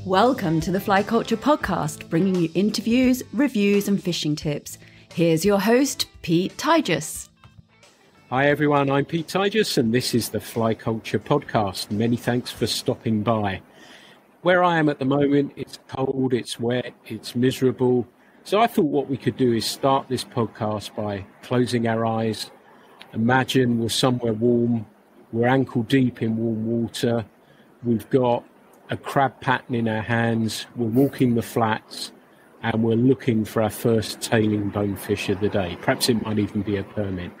Welcome to the Fly Culture Podcast, bringing you interviews, reviews and fishing tips. Here's your host, Pete Tygus. Hi everyone, I'm Pete Tygus and this is the Fly Culture Podcast. Many thanks for stopping by. Where I am at the moment, it's cold, it's wet, it's miserable. So I thought what we could do is start this podcast by closing our eyes. Imagine we're somewhere warm, we're ankle deep in warm water, we've got a crab pattern in our hands, we're walking the flats, and we're looking for our first tailing bonefish of the day. Perhaps it might even be a permit.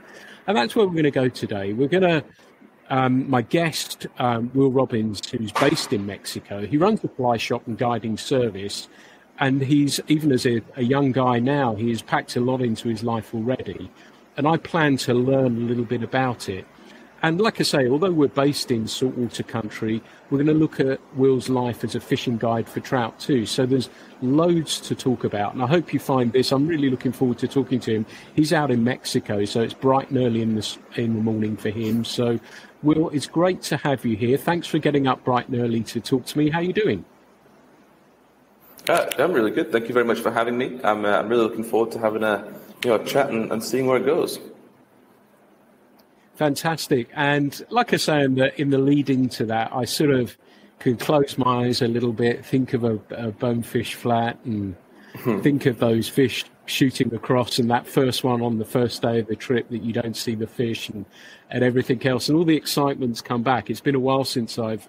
And that's where we're going to go today. We're going to, my guest, Will Robbins, who's based in Mexico, he runs the fly shop and guiding service, and he's, even as a young guy now, he's packed a lot into his life already. And I plan to learn a little bit about it. And like I say, although we're based in saltwater country, we're going to look at Will's life as a fishing guide for trout too. So there's loads to talk about. And I hope you find this. I'm really looking forward to talking to him. He's out in Mexico, so it's bright and early in the morning for him. So, Will, it's great to have you here. Thanks for getting up bright and early to talk to me. How are you doing? I'm really good. Thank you very much for having me. I'm really looking forward to having a chat and seeing where it goes. Fantastic. And like I say, in the lead into that, I sort of could close my eyes a little bit, think of a bonefish flat and think of those fish shooting across and that first one on the first day of the trip that you don't see the fish and everything else. And all the excitement's come back. It's been a while since I've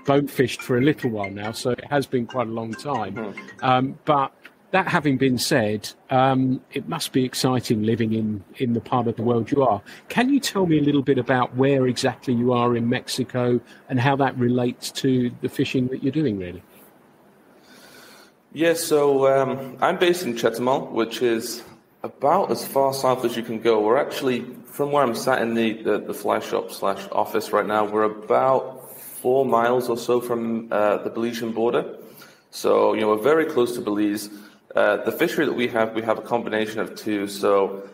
bonefished for a little while now, so it has been quite a long time. But that having been said, it must be exciting living in the part of the world you are. Can you tell me a little bit about where exactly you are in Mexico and how that relates to the fishing that you're doing, really? Yeah, so I'm based in Chetumal, which is about as far south as you can go. We're actually, from where I'm sat in the fly shop / office right now, we're about 4 miles or so from the Belizean border. So, we're very close to Belize. The fishery that we have a combination of two. So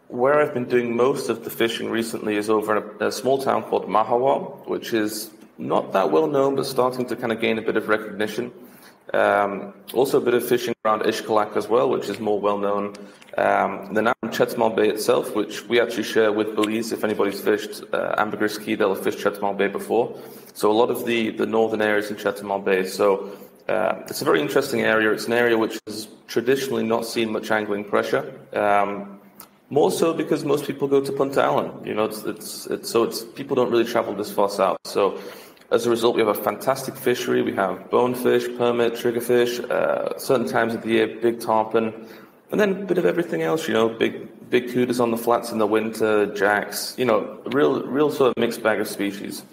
where I've been doing most of the fishing recently is over in a small town called Mahahual, which is not that well known, but starting to kind of gain a bit of recognition. Also a bit of fishing around Xcalac as well, which is more well known. Then out in Chetumal Bay itself, which we actually share with Belize. If anybody's fished Ambergris Key, they'll have fished Chetumal Bay before. So a lot of the northern areas in Chetumal Bay. So it's a very interesting area. It's an area which has traditionally not seen much angling pressure. More so because most people go to Punta Allen. It's people don't really travel this far south. So as a result, we have a fantastic fishery. We have bonefish, permit, triggerfish, certain times of the year, big tarpon, and then a bit of everything else. Big cooters on the flats in the winter, jacks. Real sort of mixed bag of species.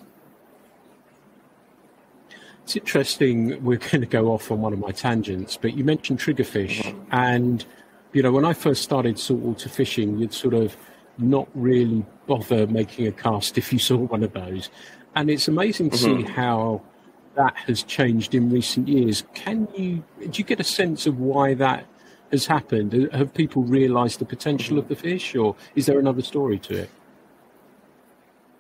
It's interesting, we're going to go off on one of my tangents, but you mentioned triggerfish. And, when I first started saltwater fishing, you'd sort of not really bother making a cast if you saw one of those. And it's amazing to see how that has changed in recent years. Do you get a sense of why that has happened? Have people realised the potential of the fish, or is there another story to it?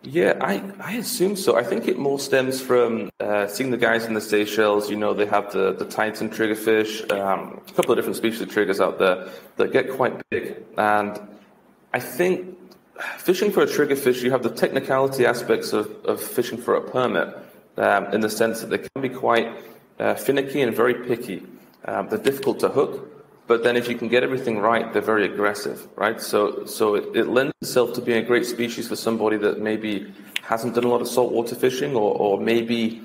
Yeah, I assume so. I think it more stems from seeing the guys in the Seychelles. They have the Titan triggerfish, a couple of different species of triggers out there that get quite big. And I think fishing for a triggerfish, you have the technicality aspects of fishing for a permit in the sense that they can be quite finicky and very picky. They're difficult to hook. But then if you can get everything right, they're very aggressive, right? So it lends itself to being a great species for somebody that maybe hasn't done a lot of saltwater fishing or maybe,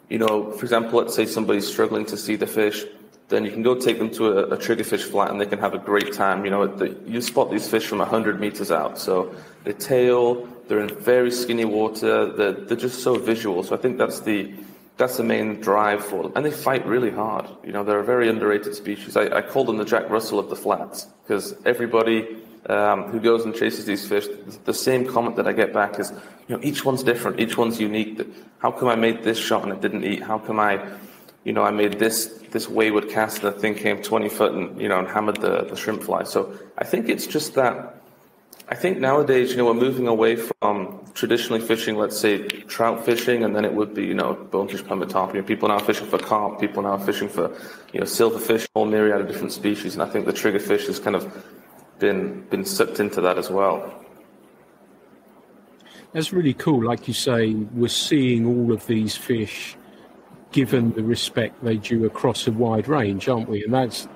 for example, let's say somebody's struggling to see the fish, then you can go take them to a triggerfish flat and they can have a great time. You spot these fish from 100 meters out. So they tail, they're in very skinny water, they're just so visual. So I think that's the main drive for them. And they fight really hard. They're a very underrated species. I call them the Jack Russell of the flats because everybody who goes and chases these fish, the same comment that I get back is, each one's different. Each one's unique. How come I made this shot and it didn't eat? How come I made this wayward cast and the thing came 20 foot and, and hammered the shrimp fly. So I think it's just that I think nowadays, we're moving away from traditionally fishing, let's say, trout fishing, and then it would be, bonefish, permit tarpon. People now fishing for carp, people now fishing for, silverfish, a whole myriad of different species, and I think the triggerfish has kind of been sucked into that as well. That's really cool. Like you say, we're seeing all of these fish given the respect they due across a wide range, aren't we? And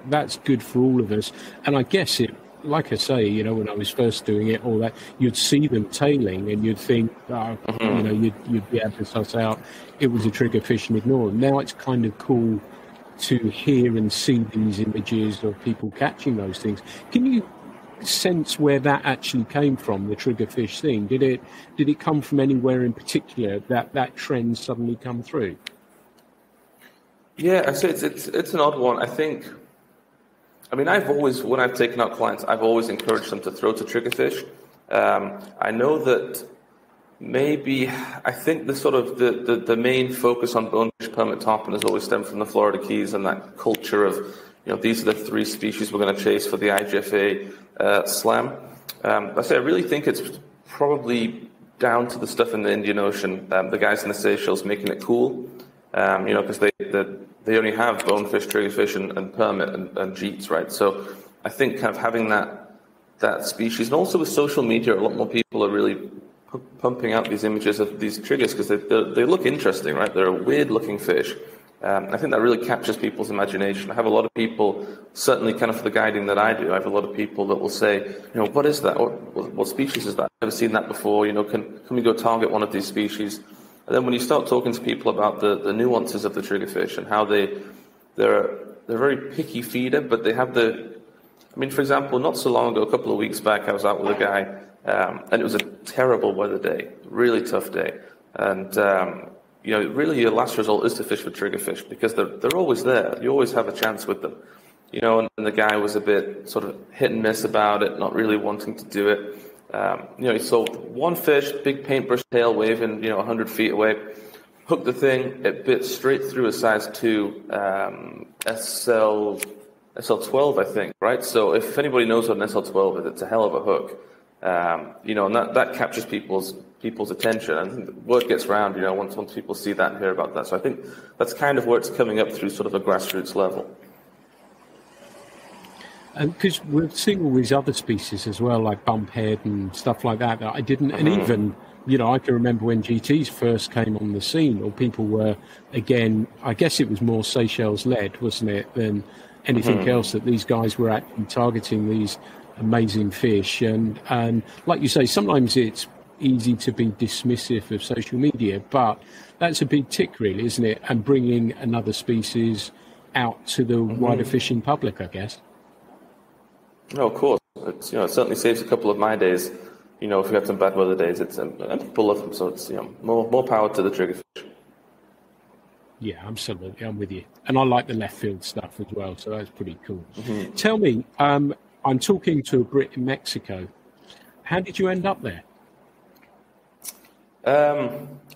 that's good for all of us. And I guess it, like I say, when I was first doing it, all that, you'd see them tailing and you'd think, you'd be able to suss out it was a triggerfish and ignore them. Now it's kind of cool to hear and see these images of people catching those things. Can you sense where that actually came from, the triggerfish thing? Did it come from anywhere in particular that trend suddenly come through? Yeah, I say it's an odd one. I've always, when I've taken out clients, I've always encouraged them to throw to triggerfish. I know that I think the main focus on bonefish, permit tarpon has always stemmed from the Florida Keys and that culture of, these are the three species we're going to chase for the IGFA slam. I really think it's probably down to the stuff in the Indian Ocean, the guys in the Seychelles making it cool. Because they only have bonefish, triggerfish, and permit and jeets, right? So I think kind of having that species, and also with social media, a lot more people are really pumping out these images of these triggers because they look interesting, right? They're a weird-looking fish. I think that really captures people's imagination. I have a lot of people, certainly kind of for the guiding that I do, I have a lot of people that will say, what is that? What species is that? I've never seen that before. Can we go target one of these species? And then when you start talking to people about the nuances of the triggerfish and how they're a very picky feeder, but they have for example, not so long ago, a couple of weeks back, I was out with a guy, and it was a terrible weather day, really tough day. And, really your last result is to fish for triggerfish because they're always there. You always have a chance with them. And the guy was a bit sort of hit and miss about it, not really wanting to do it. He saw one fish, big paintbrush tail waving, 100 feet away, hooked the thing, it bit straight through a size 2 SL12, I think, right? So if anybody knows what an SL12 is, it's a hell of a hook. And that captures people's attention, and the word gets around, once people see that and hear about that. So I think that's kind of where it's coming up through sort of a grassroots level. And because we're seeing all these other species as well, like bumphead and stuff like that I didn't, and even, I can remember when GTs first came on the scene, or people were, again, I guess it was more Seychelles-led, wasn't it, than anything else, that these guys were actually targeting these amazing fish. And like you say, sometimes it's easy to be dismissive of social media, but that's a big tick, really, isn't it? And bringing another species out to the wider fishing public, I guess. No, of course. It certainly saves a couple of my days. If we have some bad weather days, and people love them, so it's more power to the triggerfish. Yeah, absolutely, I'm with you. And I like the left field stuff as well, so that's pretty cool. Tell me, I'm talking to a Brit in Mexico. How did you end up there?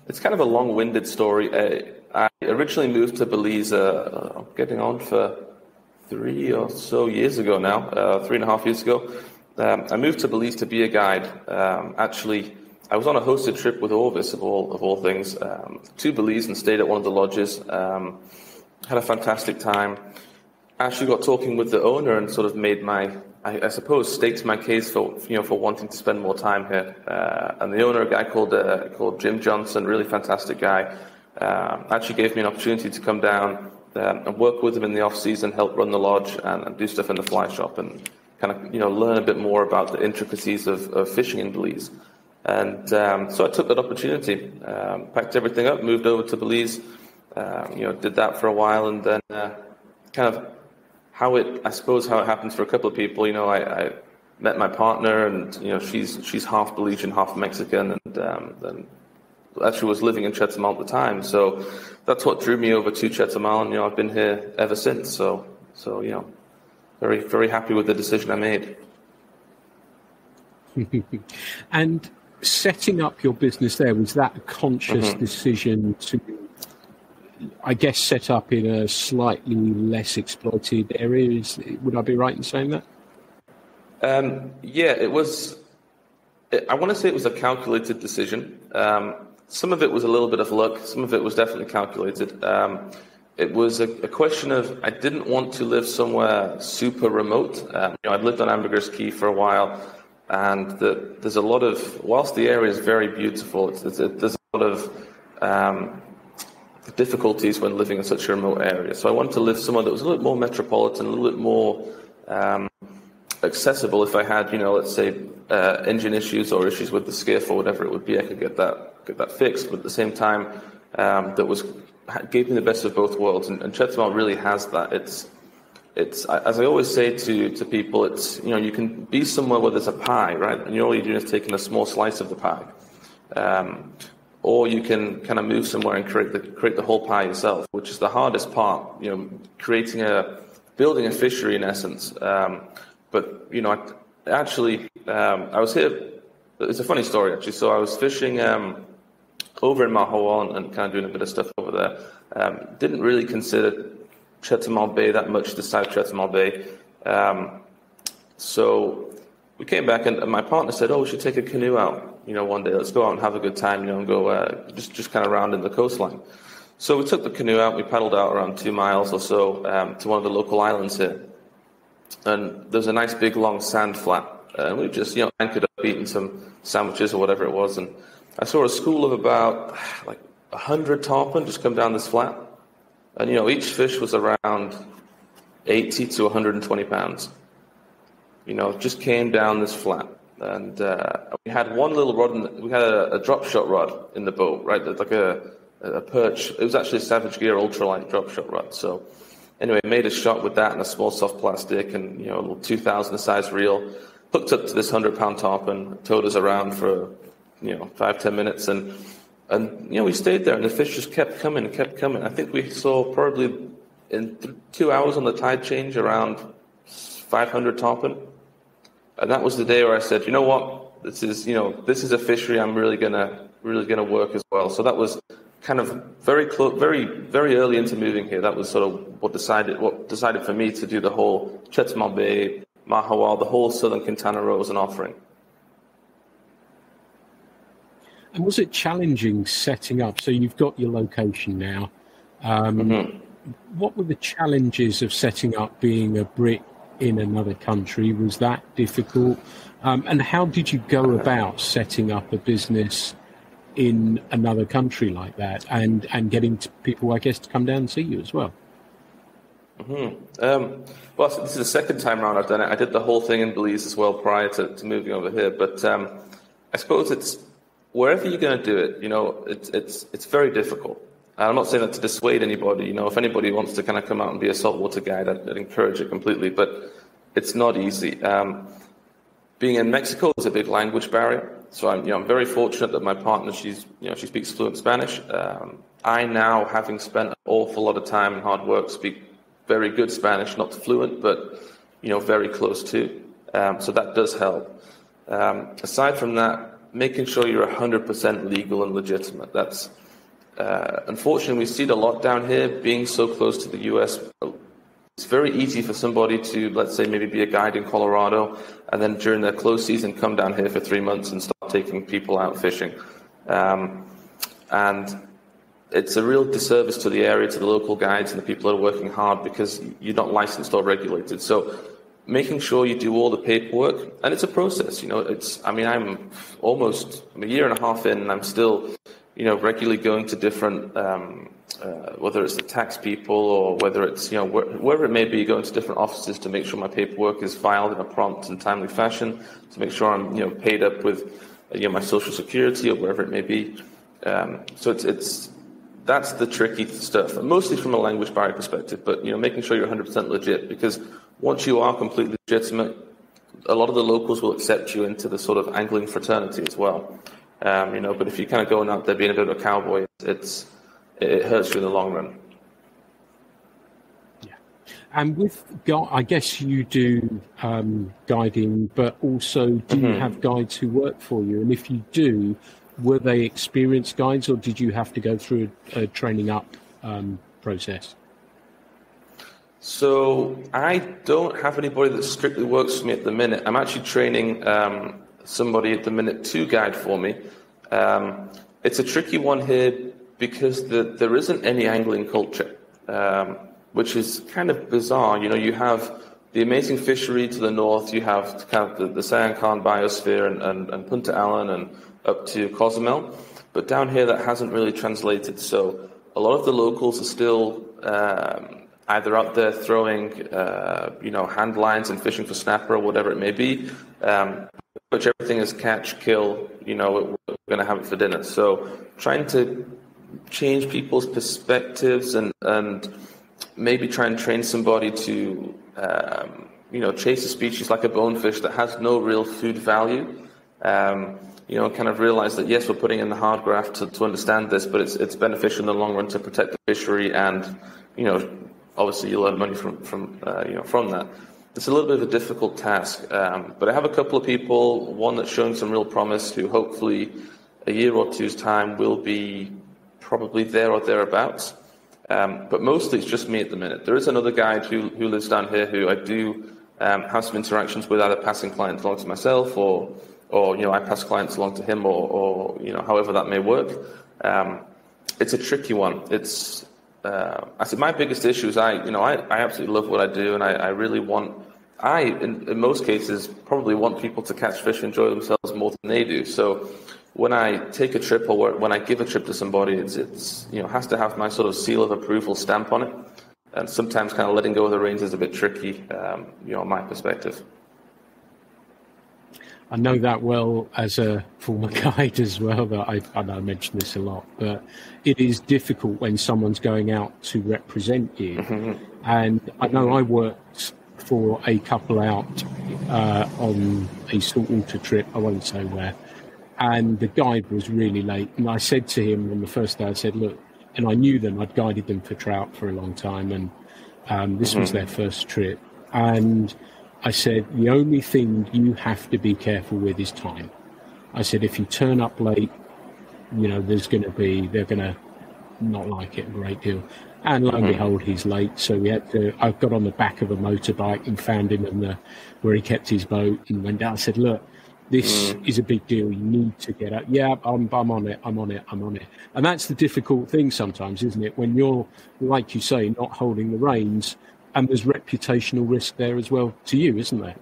It's kind of a long-winded story. I originally moved to Belize, getting on for 3 or so years ago now, 3.5 years ago. I moved to Belize to be a guide. Actually, I was on a hosted trip with Orvis, of all things, to Belize and stayed at one of the lodges. Had a fantastic time. Actually got talking with the owner and sort of made I suppose, staked my case for wanting to spend more time here. And the owner, a guy called Jim Johnson, really fantastic guy, actually gave me an opportunity to come down and work with him in the off season, help run the lodge and do stuff in the fly shop and kind of, learn a bit more about the intricacies of fishing in Belize. And so I took that opportunity, packed everything up, moved over to Belize, did that for a while, and then kind of how it happens for a couple of people. I met my partner, and she's half Belizean, half Mexican, and then actually was living in Chetumal at the time. So that's what drew me over to Chetumal, and I've been here ever since. So very, very happy with the decision I made. And setting up your business there, was that a conscious decision to, I guess, set up in a slightly less exploited area? Would I be right in saying that? Yeah, it was. I want to say it was a calculated decision. Some of it was a little bit of luck. Some of it was definitely calculated. It was a question of I didn't want to live somewhere super remote. I'd lived on Ambergris Caye for a while, and there's a lot of, whilst the area is very beautiful, there's a lot of difficulties when living in such a remote area. So I wanted to live somewhere that was a little more metropolitan, a little bit more accessible. If I had, let's say, engine issues or issues with the skiff or whatever it would be, I could get that fixed. But at the same time, gave me the best of both worlds. And Chetumal really has that. It's as I always say to people, it's you can be somewhere where there's a pie, right? And all you're doing is taking a small slice of the pie. Or you can kind of move somewhere and create the whole pie yourself, which is the hardest part. Building a fishery in essence. But I was here. It's a funny story actually. So I was fishing over in Mahawal and kind of doing a bit of stuff over there. Didn't really consider Chetumal Bay that much, the South Chetumal Bay. So we came back and my partner said, "Oh, we should take a canoe out. One day, let's go out and have a good time, and go just kind of round in the coastline." So we took the canoe out, we paddled out around 2 miles or so to one of the local islands here. And there's a nice big long sand flat. And we just, anchored up, eating some sandwiches or whatever it was. And I saw a school of about 100 tarpon just come down this flat. And, each fish was around 80 to 120 pounds. Just came down this flat. And we had one little rod, we had a drop shot rod in the boat, right? Like a perch. It was actually a Savage Gear ultralight drop shot rod. So anyway, made a shot with that and a small soft plastic and, a little 2,000 size reel. Hooked up to this 100-pound tarpon, towed us around for, 5-10 minutes. And we stayed there and the fish just kept coming and kept coming. I think we saw probably in 2 hours on the tide change around 500 tarpon. And that was the day where I said, you know what, this is a fishery I'm really gonna work as well. So that was kind of very close, very, very early into moving here. That was sort of what decided for me to do the whole Chetumal Bay, Mahawal, the whole southern Quintana Roo as an offering. And was it challenging setting up? So you've got your location now. What were the challenges of setting up being a Brit in another country? Was that difficult? And how did you go about setting up a business in another country like that and getting people, I guess, to come down and see you as well? Well, this is the second time around I've done it. I did the whole thing in Belize as well prior to moving over here. But I suppose it's wherever you're going to do it, it's very difficult. I'm not saying that to dissuade anybody. If anybody wants to kind of come out and be a saltwater guide, I'd encourage it completely. But it's not easy. Being in Mexico is a big language barrier. So I'm very fortunate that my partner, she speaks fluent Spanish. I now, having spent an awful lot of time and hard work, speak very good Spanish, not fluent, but very close to. So that does help. Aside from that, making sure you're 100% legal and legitimate. That's unfortunately we see it a lot down here. Being so close to the U.S., it's very easy for somebody to, let's say, maybe be a guide in Colorado, and then during their close season, come down here for 3 months and start taking people out fishing. And it's a real disservice to the area, to the local guides and the people that are working hard because you're not licensed or regulated. So making sure you do all the paperwork, and it's a process. I'm a year and a half in, and I'm still, regularly going to different, whether it's the tax people or whether it's, wherever it may be, going to different offices to make sure my paperwork is filed in a prompt and timely fashion, to make sure I'm, paid up with, my Social Security or wherever it may be. So that's the tricky stuff, mostly from a language barrier perspective, but, making sure you're 100% legit, because once you are completely legitimate, a lot of the locals will accept you into the sort of angling fraternity as well. But if you're kind of going out there being a bit of a cowboy, it hurts you in the long run. Yeah. And I guess you do guiding, but also do you have guides who work for you? And if you do, were they experienced guides or did you have to go through a training up process? So I don't have anybody that strictly works for me at the minute. I'm actually training somebody at the minute to guide for me. It's a tricky one here because there isn't any angling culture, which is kind of bizarre. You know, you have the amazing fishery to the north, you have kind of the Sayan Khan biosphere and Punta Allen and up to Cozumel, but down here that hasn't really translated. So a lot of the locals are still either out there throwing, hand lines and fishing for snapper or whatever it may be. Which everything is catch, kill, we're going to have it for dinner. So trying to change people's perspectives and maybe try and train somebody to, chase a species like a bonefish that has no real food value. Kind of realize that, yes, we're putting in the hard graft to understand this, but it's beneficial in the long run to protect the fishery and, obviously you'll earn money from that. It's a little bit of a difficult task, but I have a couple of people, one that's showing some real promise, who hopefully a year or two's time will be probably there or thereabouts. But mostly it's just me at the minute. There is another guide who lives down here who I do have some interactions with, either passing clients along to myself or I pass clients along to him or however that may work. It's a tricky one. It's I said my biggest issue is I absolutely love what I do, and I really want. In most cases, probably want people to catch fish and enjoy themselves more than they do. So when I take a trip or when I give a trip to somebody, it's has to have my sort of seal of approval stamp on it. And sometimes kind of letting go of the reins is a bit tricky, my perspective. I know that well as a former guide as well, that I know I mention this a lot, but it is difficult when someone's going out to represent you. Mm-hmm. And I know I worked for a couple out on a saltwater trip, I won't say where, and the guide was really late. And I said to him on the first day, I said, look, and I knew them, I'd guided them for trout for a long time, and this was their first trip. And I said, the only thing you have to be careful with is time. I said, if you turn up late, they're going to not like it a great deal. And lo and behold, he's late. So I got on the back of a motorbike and found him where he kept his boat and went down. I said, look, this is a big deal. You need to get up. Yeah, I'm on it. And that's the difficult thing sometimes, isn't it? When you're, like you say, not holding the reins. And there's reputational risk there as well to you, isn't there?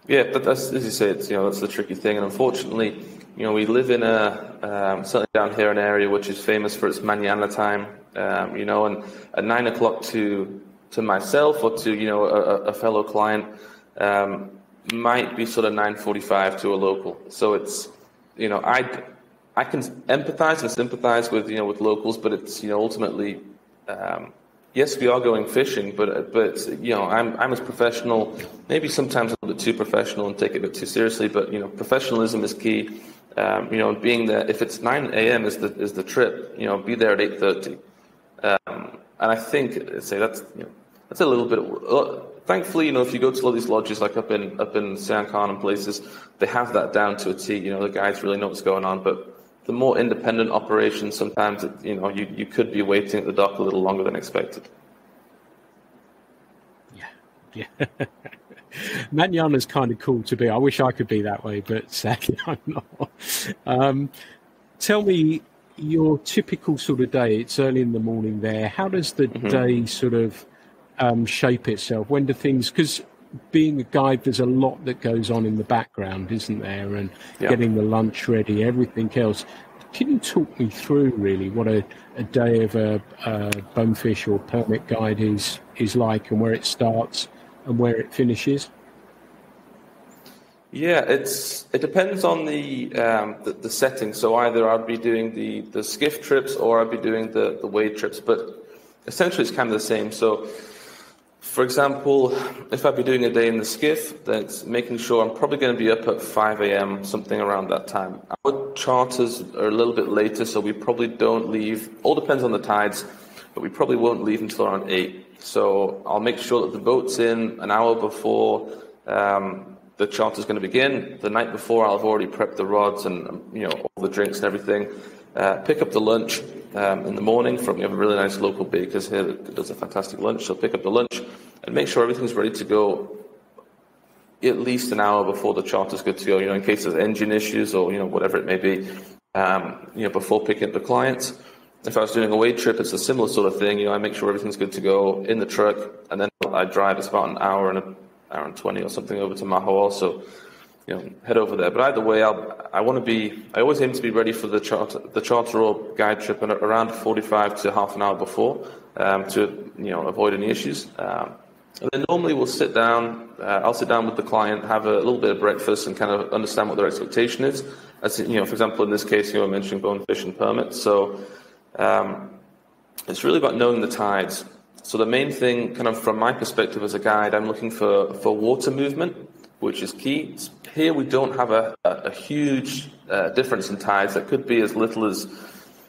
Yeah, but that's, as you say, that's the tricky thing. And unfortunately, we live in certainly down here, an area which is famous for its mañana time. And at 9 o'clock to myself or to a fellow client might be sort of 9:45 to a local. So it's I can empathize and sympathize with locals, but it's ultimately. Yes, we are going fishing, but I'm as professional, maybe sometimes a little bit too professional and take it a bit too seriously. But professionalism is key. Being there, if it's 9 a.m. is the trip, be there at 8:30. And I think that's a little bit. Thankfully, if you go to all these lodges like up in Sayan Khan and places, they have that down to a T. The guides really know what's going on, but. The more independent operations, sometimes you could be waiting at the dock a little longer than expected. Yeah. Mañana's kind of cool to be. I wish I could be that way, but sadly I'm not. Tell me your typical sort of day. It's early in the morning there. How does the day sort of shape itself? When do things? Because being a guide, there's a lot that goes on in the background, isn't there? And getting the lunch ready, everything else. Can you talk me through really what a day of a bonefish or permit guide is like, and where it starts and where it finishes? Yeah, it depends on the setting. So either I'd be doing the skiff trips or I'd be doing the wade trips, but essentially it's kind of the same. So. For example, if I'd be doing a day in the skiff, then it's making sure I'm probably going to be up at 5 a.m., something around that time. Our charters are a little bit later, so we probably don't leave. All depends on the tides, but we probably won't leave until around 8. So I'll make sure that the boat's in an hour before the charter's going to begin. The night before, I'll have already prepped the rods and all the drinks and everything. Pick up the lunch in the morning we have a really nice local bakers here that does a fantastic lunch. So pick up the lunch and make sure everything's ready to go at least an hour before the charter's good to go, in case there's engine issues or, whatever it may be, before picking up the clients. If I was doing a away trip, it's a similar sort of thing. I make sure everything's good to go in the truck, and then I drive. It's about an hour and 20 or something over to Mahawal, so head over there. But either way, I always aim to be ready for the charter or guide trip around 45 to half an hour before to avoid any issues. And then normally we'll sit down. I'll sit down with the client, have a little bit of breakfast, and kind of understand what their expectation is. As for example, in this case, I mentioned bonefish and permit. So it's really about knowing the tides. So the main thing, kind of from my perspective as a guide, I'm looking for water movement, which is key. Here we don't have a huge difference in tides. That could be as little as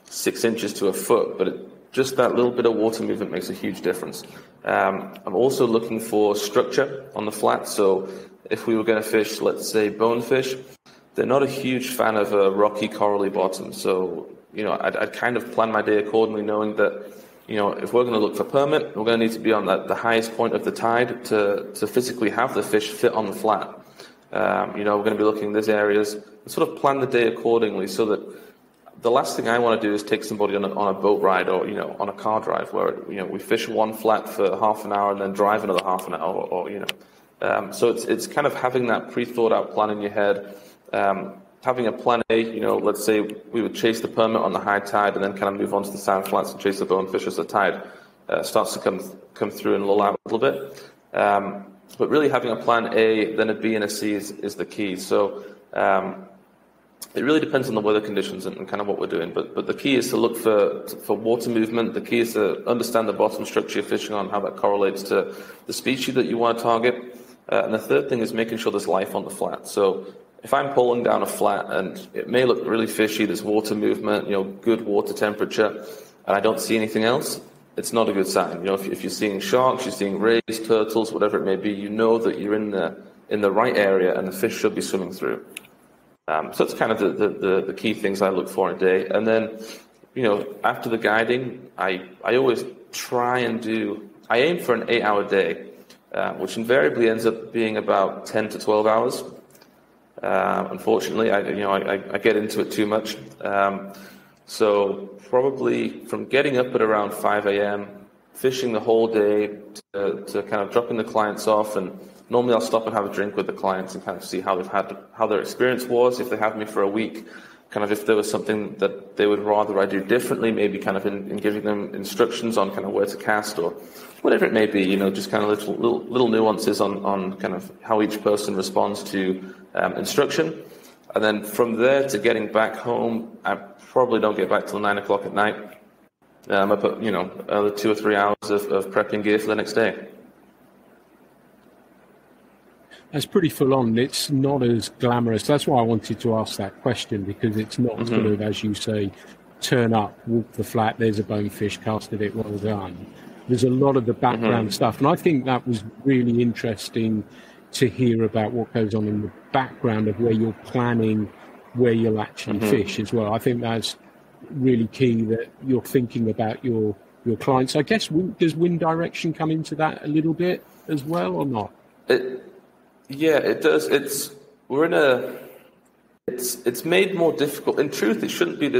6 inches to a foot, but just that little bit of water movement makes a huge difference. I'm also looking for structure on the flat. So if we were going to fish, let's say, bonefish, they're not a huge fan of a rocky, corally bottom. So, I'd kind of plan my day accordingly, knowing that, if we're going to look for permit, we're going to need to be on the highest point of the tide to physically have the fish fit on the flat. We're going to be looking in these areas and sort of plan the day accordingly, so that the last thing I want to do is take somebody on a boat ride or, on a car drive where, we fish one flat for half an hour and then drive another half an hour or so it's kind of having that pre-thought out plan in your head. Having a plan A, let's say we would chase the permit on the high tide and then kind of move on to the sand flats and chase the bonefish as the tide starts to come through and lull out a little bit. But really having a plan A, then a B and a C is the key. So it really depends on the weather conditions and kind of what we're doing. But the key is to look for water movement. The key is to understand the bottom structure you're fishing on, how that correlates to the species that you want to target. And the third thing is making sure there's life on the flat. So if I'm pulling down a flat and it may look really fishy, there's water movement, good water temperature, and I don't see anything else, it's not a good sign. If you're seeing sharks, you're seeing rays, turtles, whatever it may be, that you're in the right area and the fish should be swimming through. So it's kind of the key things I look for in a day. And then, after the guiding, I always I aim for an 8-hour day, which invariably ends up being about 10 to 12 hours. Unfortunately, I get into it too much. So probably from getting up at around 5 a.m., fishing the whole day to kind of dropping the clients off, and normally I'll stop and have a drink with the clients and kind of see how their experience was, if they have me for a week, kind of if there was something that they would rather I do differently, maybe kind of in giving them instructions on kind of where to cast or whatever it may be, just kind of little nuances on kind of how each person responds to instruction. And then from there to getting back home, I probably don't get back till 9 o'clock at night. I put, another 2 or 3 hours of prepping gear for the next day. That's pretty full on. It's not as glamorous. That's why I wanted to ask that question, because it's not sort of, as you say, turn up, walk the flat, there's a bonefish, casted it, well done. There's a lot of the background stuff. And I think that was really interesting to hear about what goes on in the background of where you're planning, where you'll actually fish as well. I think that's really key, that you're thinking about your clients. I guess, does wind direction come into that a little bit as well, or not? Yeah, it does. It's made more difficult. In truth, it shouldn't be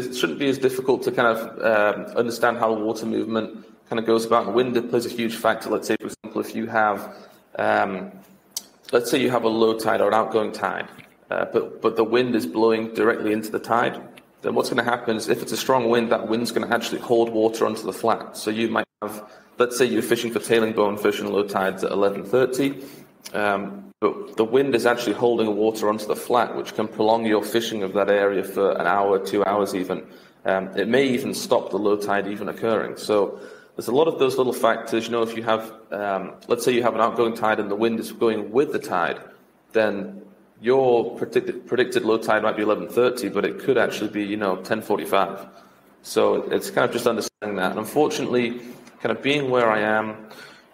as difficult to kind of understand how water movement kind of goes about. And wind plays a huge factor. Let's say, for example, if you have, let's say you have a low tide or an outgoing tide, but the wind is blowing directly into the tide, then what's going to happen is, if it's a strong wind, that wind's going to actually hold water onto the flat. So you might have, let's say you're fishing for tailing bonefish and low tides at 11:30. But the wind is actually holding water onto the flat, which can prolong your fishing of that area for an hour, 2 hours even. It may even stop the low tide even occurring. So there's a lot of those little factors. If you have, let's say you have an outgoing tide and the wind is going with the tide, then your predicted low tide might be 11:30, but it could actually be, 10:45. So it's kind of just understanding that. And unfortunately, kind of being where I am,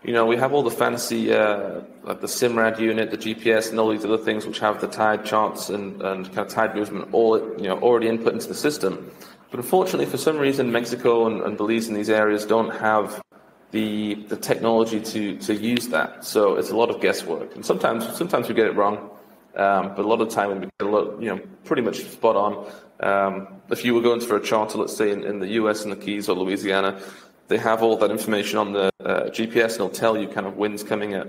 we have all the fancy, like the Simrad unit, the GPS, and all these other things which have the tide charts and kind of tide movement all, already input into the system. But unfortunately, for some reason, Mexico and Belize in these areas don't have the technology to use that. So it's a lot of guesswork, and sometimes we get it wrong, but a lot of the time we get a lot, pretty much spot on. If you were going for a charter, let's say in the US and the Keys or Louisiana, they have all that information on the GPS, and it'll tell you kind of winds coming at,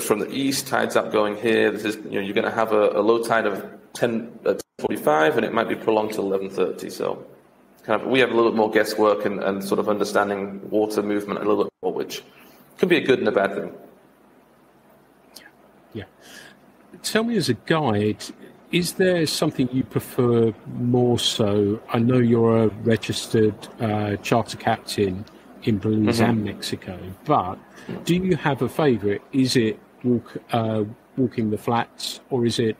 from the east, tides up going here. This is, you're going to have a low tide of 10:45, and it might be prolonged to 11:30. So we have a little bit more guesswork and sort of understanding water movement a little bit more, which can be a good and a bad thing. Yeah. Tell me, as a guide, is there something you prefer more so? I know you're a registered charter captain in Belize and Mexico, but do you have a favorite? Is it walking the flats, or is it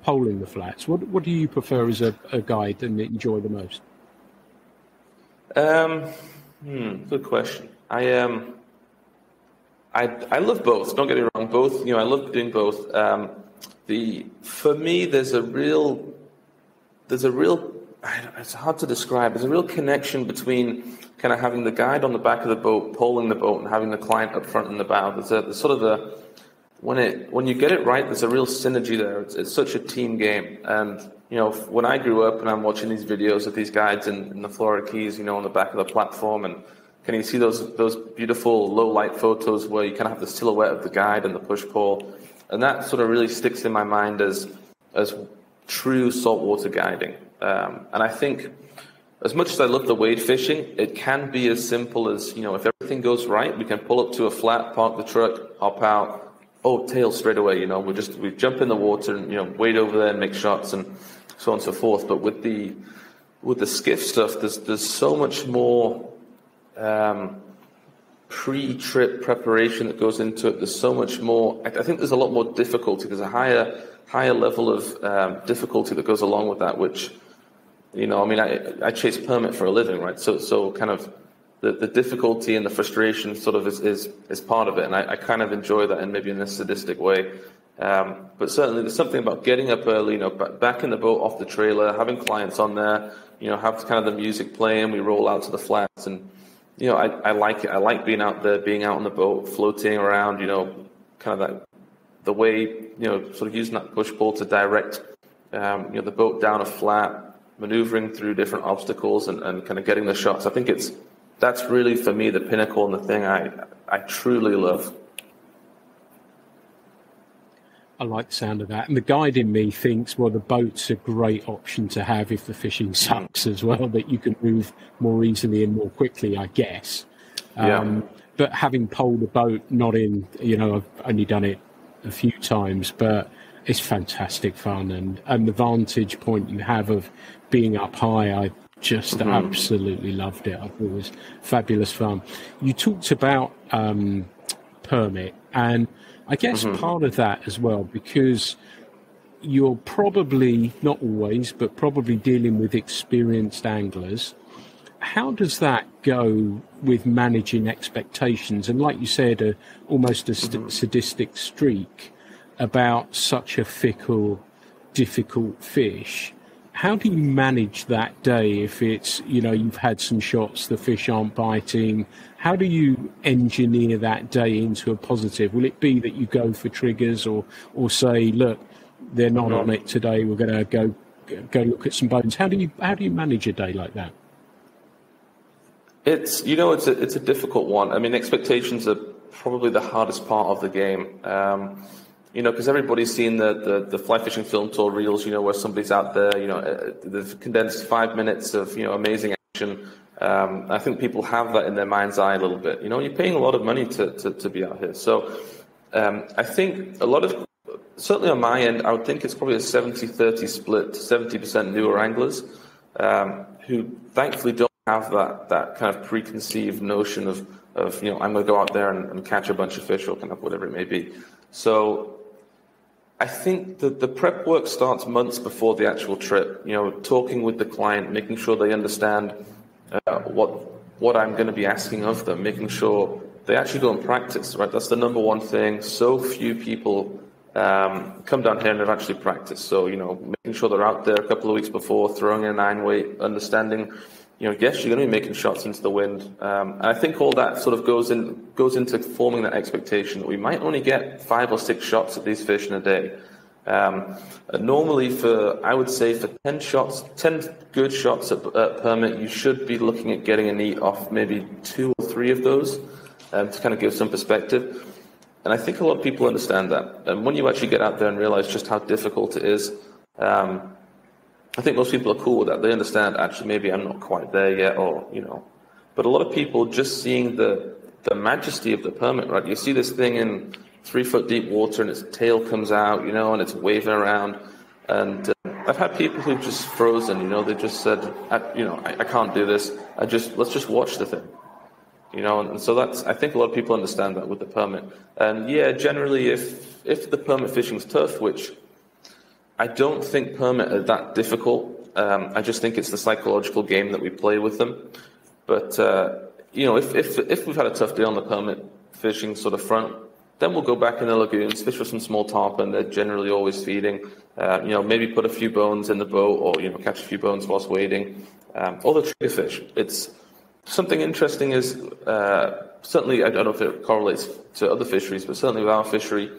poling the flats? What do you prefer as a guide and enjoy the most? Good question. I love both. Don't get me wrong. Both. I love doing both. For me, there's a real. It's hard to describe. There's a real connection between kind of having the guide on the back of the boat, poling the boat, and having the client up front in the bow. There's sort of when you get it right, there's a real synergy there. It's such a team game. And when I grew up and I'm watching these videos of these guides in the Florida Keys, on the back of the platform, and can you see those beautiful low light photos where you kind of have the silhouette of the guide and the push pull, and that sort of really sticks in my mind as true saltwater guiding. And I think, as much as I love the wade fishing, it can be as simple as, if everything goes right, we can pull up to a flat, park the truck, hop out, tail straight away. We jump in the water and, wade over there and make shots and so on and so forth. But with the skiff stuff, there's so much more pre-trip preparation that goes into it. There's so much more. I think there's a lot more difficulty. There's a higher level of difficulty that goes along with that, which, I chase permit for a living, right? So kind of the difficulty and the frustration sort of is part of it, and I kind of enjoy that in maybe in a sadistic way. But certainly there's something about getting up early, back in the boat off the trailer, having clients on there, have kind of the music playing, we roll out to the flats, and I like it. I like being out there, being out on the boat, floating around, kind of that the way, sort of using that push pull to direct the boat down a flat, maneuvering through different obstacles and kind of getting the shots. I think that's really, for me, the pinnacle and the thing I truly love. I like the sound of that. And the guide in me thinks, well, the boat's a great option to have if the fishing sucks as well, that you can move more easily and more quickly, I guess. But having poled a boat, not in, I've only done it a few times, but it's fantastic fun. And the vantage point you have of being up high, I just absolutely loved it. I thought it was fabulous fun. You talked about permit, and I guess part of that as well, because you're probably, not always, but probably dealing with experienced anglers. How does that go with managing expectations? And like you said, almost a sadistic streak about such a fickle, difficult fish. How do you manage that day if it's, you've had some shots, the fish aren't biting? How do you engineer that day into a positive? Will it be that you go for triggers or say, look, they're not on it today, we're going to go look at some bones? How do you manage a day like that? It's a difficult one. I mean, expectations are probably the hardest part of the game. Because everybody's seen the fly fishing film tour reels, where somebody's out there, they've condensed 5 minutes of, amazing action. I think people have that in their mind's eye a little bit. You're paying a lot of money to be out here. So I think certainly on my end, I would think it's probably a 70-30 split, 70% newer anglers who thankfully don't have that kind of preconceived notion of I'm going to go out there and catch a bunch of fish or kind of whatever it may be. So I think that the prep work starts months before the actual trip, talking with the client, making sure they understand what I'm going to be asking of them, making sure they actually go and practice, right? That's the number one thing. So few people come down here and have actually practiced. So, making sure they're out there a couple of weeks before, throwing in a 9-weight, understanding, yes, you're going to be making shots into the wind. And I think all that sort of goes into forming that expectation that we might only get 5 or 6 shots at these fish in a day. Normally I would say for 10 good shots at permit, you should be looking at getting a neat off maybe 2 or 3 of those to kind of give some perspective. And I think a lot of people understand that. And when you actually get out there and realize just how difficult it is, I think most people are cool with that. They understand, actually, maybe I'm not quite there yet, or, But a lot of people just seeing the majesty of the permit, right? You see this thing in 3-foot deep water and its tail comes out, and it's waving around. And I've had people who've just frozen, they just said, I can't do this. Let's just watch the thing. And so I think a lot of people understand that with the permit. And yeah, generally, if the permit fishing's tough, which I don't think permit are that difficult. I just think it's the psychological game that we play with them. But if we've had a tough day on the permit fishing sort of front, then we'll go back in the lagoons, fish with some small tarpon. They're generally always feeding. Maybe put a few bones in the boat, or catch a few bones whilst wading. Or the trigger fish. It's something interesting is certainly, I don't know if it correlates to other fisheries, but certainly with our fishery,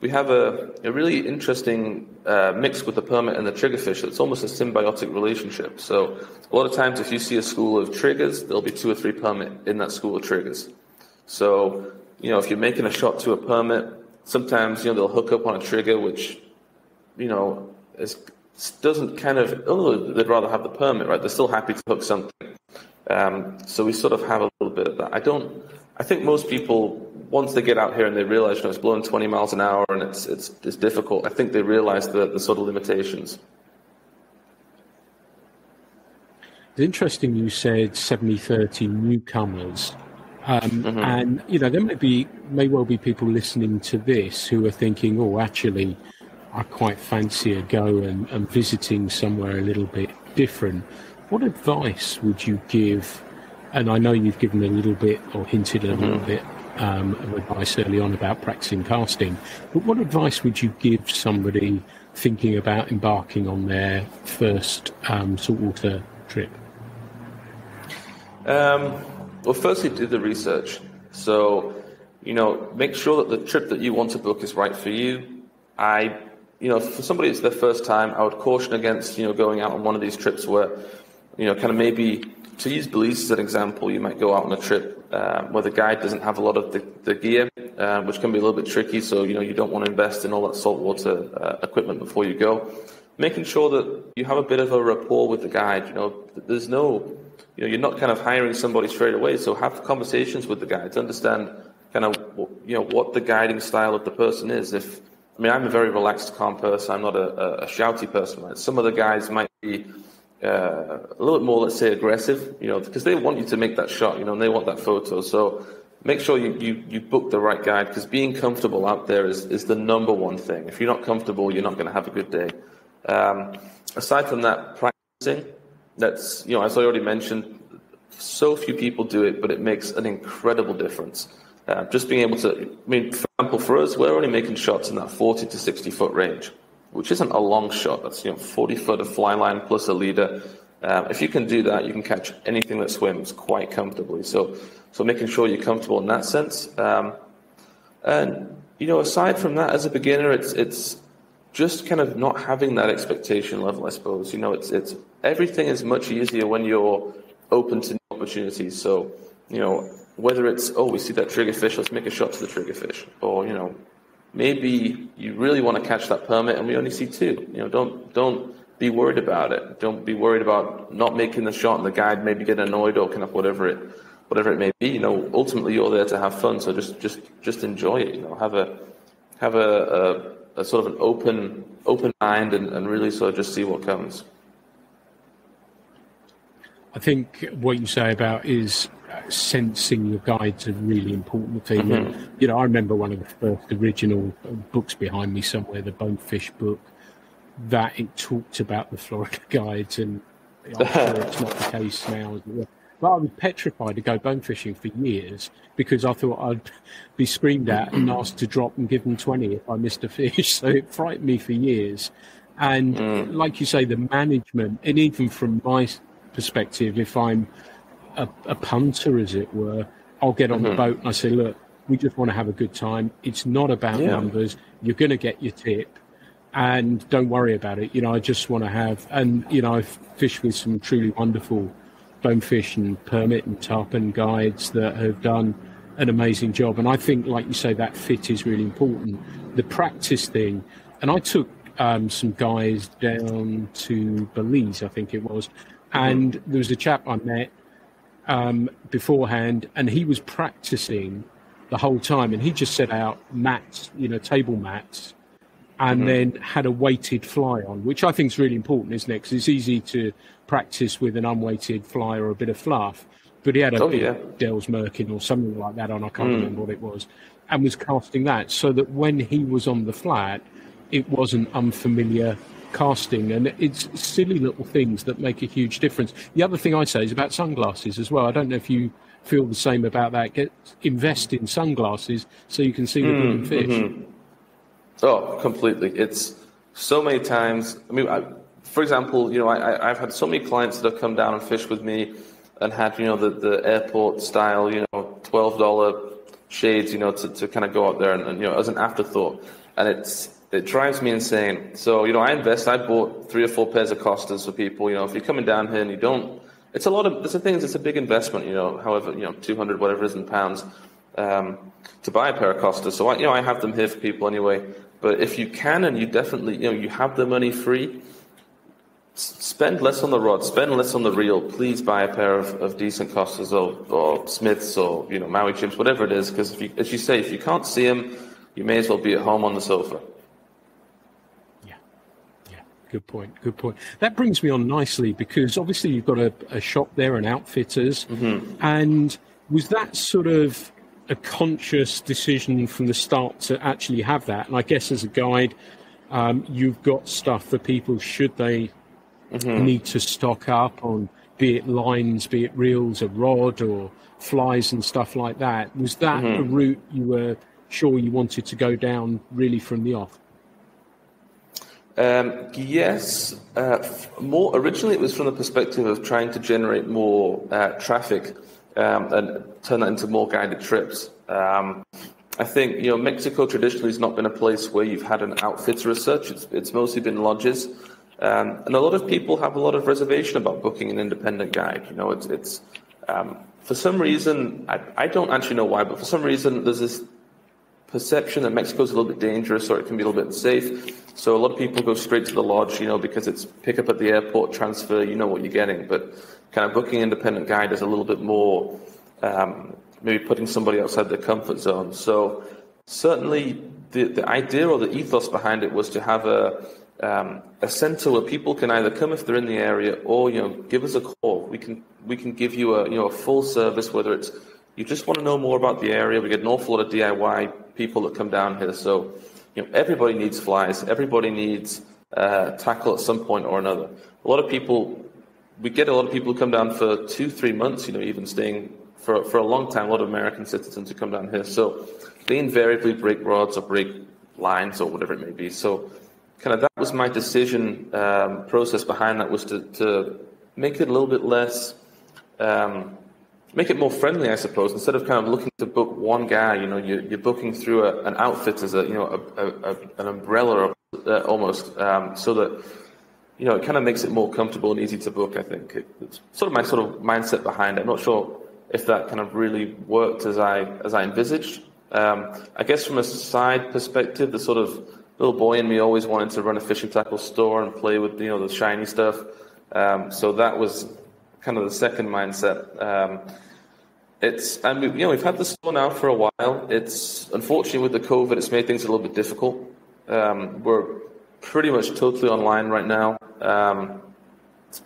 we have a really interesting mix with the permit and the triggerfish. It's almost a symbiotic relationship. So a lot of times if you see a school of triggers, there'll be 2 or 3 permit in that school of triggers. So, if you're making a shot to a permit, sometimes, they'll hook up on a trigger, which, doesn't kind of, they'd rather have the permit, right? They're still happy to hook something. So we sort of have a little bit of that. I think most people, once they get out here and they realize, it's blowing 20 miles an hour and it's difficult, I think they realize the sort of limitations. It's interesting you said 70-30 newcomers. And, there may well be people listening to this who are thinking, actually, I quite fancy a go and visiting somewhere a little bit different. What advice would you give? And I know you've given a little bit or hinted a little bit of advice early on about practicing casting, but what advice would you give somebody thinking about embarking on their first saltwater trip? Well, firstly, do the research. So, make sure that the trip that you want to book is right for you. For somebody it's their first time, I would caution against, going out on one of these trips where, kind of maybe, to use Belize as an example, you might go out on a trip where the guide doesn't have a lot of the gear, which can be a little bit tricky. So, you don't want to invest in all that saltwater equipment before you go. Making sure that you have a bit of a rapport with the guide. There's no, you're not kind of hiring somebody straight away. So have conversations with the guide to understand kind of, what the guiding style of the person is. I'm a very relaxed, calm person. I'm not a shouty person. Right? Some of the guys might be a little bit more, let's say, aggressive, because they want you to make that shot, and they want that photo. So make sure you book the right guide, because being comfortable out there is the number one thing. If you're not comfortable, you're not going to have a good day. Aside from that, practicing, that's, as I already mentioned, so few people do it, but it makes an incredible difference. Just being able to, for example, for us, we're only making shots in that 40 to 60 foot range, which isn't a long shot. That's 40 foot of fly line plus a leader. If you can do that, you can catch anything that swims quite comfortably. So making sure you're comfortable in that sense. And aside from that, as a beginner, it's just kind of not having that expectation level, I suppose. It's everything is much easier when you're open to new opportunities. So whether it's we see that triggerfish, let's make a shot to the triggerfish, or maybe you really want to catch that permit and we only see 2. Don't be worried about it. Don't be worried about not making the shot and the guide maybe get annoyed or kind of whatever it may be. Ultimately you're there to have fun, so just enjoy it. Have a sort of an open mind and really sort of just see what comes. I think what you say about is sensing your guide's a really important thing. And, I remember one of the first original books behind me somewhere, the Bonefish book, that it talked about the Florida guides, and I'm sure it's not the case now. But I was petrified to go bone fishing for years because I thought I'd be screamed at and asked to drop and give them 20 if I missed a fish. So it frightened me for years. And like you say, the management, and even from my perspective, if I'm a punter, as it were, I'll get on the boat and I say, look, we just want to have a good time. It's not about numbers. You're going to get your tip. And don't worry about it. I just want to have, and, I've fished with some truly wonderful Bonefish and Permit and Tarpon guides that have done an amazing job. And I think, like you say, that fit is really important. The practice thing, and I took some guys down to Belize, I think it was, and there was a chap I met beforehand, and he was practicing the whole time, and he just set out mats, table mats, and then had a weighted fly on, which I think is really important, isn't it? Because it's easy to practice with an unweighted fly or a bit of fluff. But he had a big Dell's Merkin or something like that on, I can't remember what it was, and was casting that so that when he was on the flat, it wasn't unfamiliar casting. And it's silly little things that make a huge difference. The other thing I say is about sunglasses as well. I don't know if you feel the same about that. Invest in sunglasses so you can see the blooming fish. Oh, completely. It's so many times. I mean, for example, I've had so many clients that have come down and fished with me and had, the airport style, $12 shades, to kind of go out there and as an afterthought. And it drives me insane. So, I bought 3 or 4 pairs of Costas for people. If you're coming down here and you don't, it's a big investment, however, 200, whatever it is in pounds, to buy a pair of Costas. So I have them here for people anyway. But if you can, and you definitely, you have the money free, spend less on the rod, spend less on the reel. Please buy a pair of decent Costas or Smiths or, Maui Chimps, whatever it is. Because as you say, if you can't see them, you may as well be at home on the sofa. Yeah. Good point. That brings me on nicely because obviously you've got a shop there and outfitters. And was that sort of a conscious decision from the start to actually have that? And I guess as a guide, you've got stuff for people should they need to stock up on, be it lines, be it reels, a rod or flies and stuff like that. Was that a route you were sure you wanted to go down really from the off? Yes. More originally, it was from the perspective of trying to generate more traffic and turn that into more guided trips. I think Mexico traditionally has not been a place where you've had an outfitter as such. It's mostly been lodges, and a lot of people have a lot of reservation about booking an independent guide. It's for some reason I don't actually know why, but for some reason there's this perception that Mexico's a little bit dangerous or it can be a little bit unsafe. So a lot of people go straight to the lodge, because it's pick up at the airport, transfer, what you're getting. But kind of booking independent guide is a little bit more maybe putting somebody outside their comfort zone. So certainly the idea or the ethos behind it was to have a center where people can either come if they're in the area or give us a call. We can give you a full service, whether it's you just want to know more about the area. We get an awful lot of DIY people that come down here. So everybody needs flies. Everybody needs tackle at some point or another. We get a lot of people who come down for 2-3 months, even staying for a long time. A lot of American citizens who come down here. So they invariably break rods or break lines or whatever it may be. So kind of that was my decision process behind that, was to make it a little bit less, make it more friendly, I suppose. Instead of kind of looking to book one guy, you're booking through an outfit as an umbrella almost, so that it kind of makes it more comfortable and easy to book. I think it's sort of my sort of mindset behind it. I'm not sure if that kind of really worked as I envisaged. I guess from a side perspective, the sort of little boy in me always wanted to run a fishing tackle store and play with the shiny stuff. So that was kind of the second mindset. We've had the store now for a while. It's unfortunately with the COVID, it's made things a little bit difficult. We're pretty much totally online right now.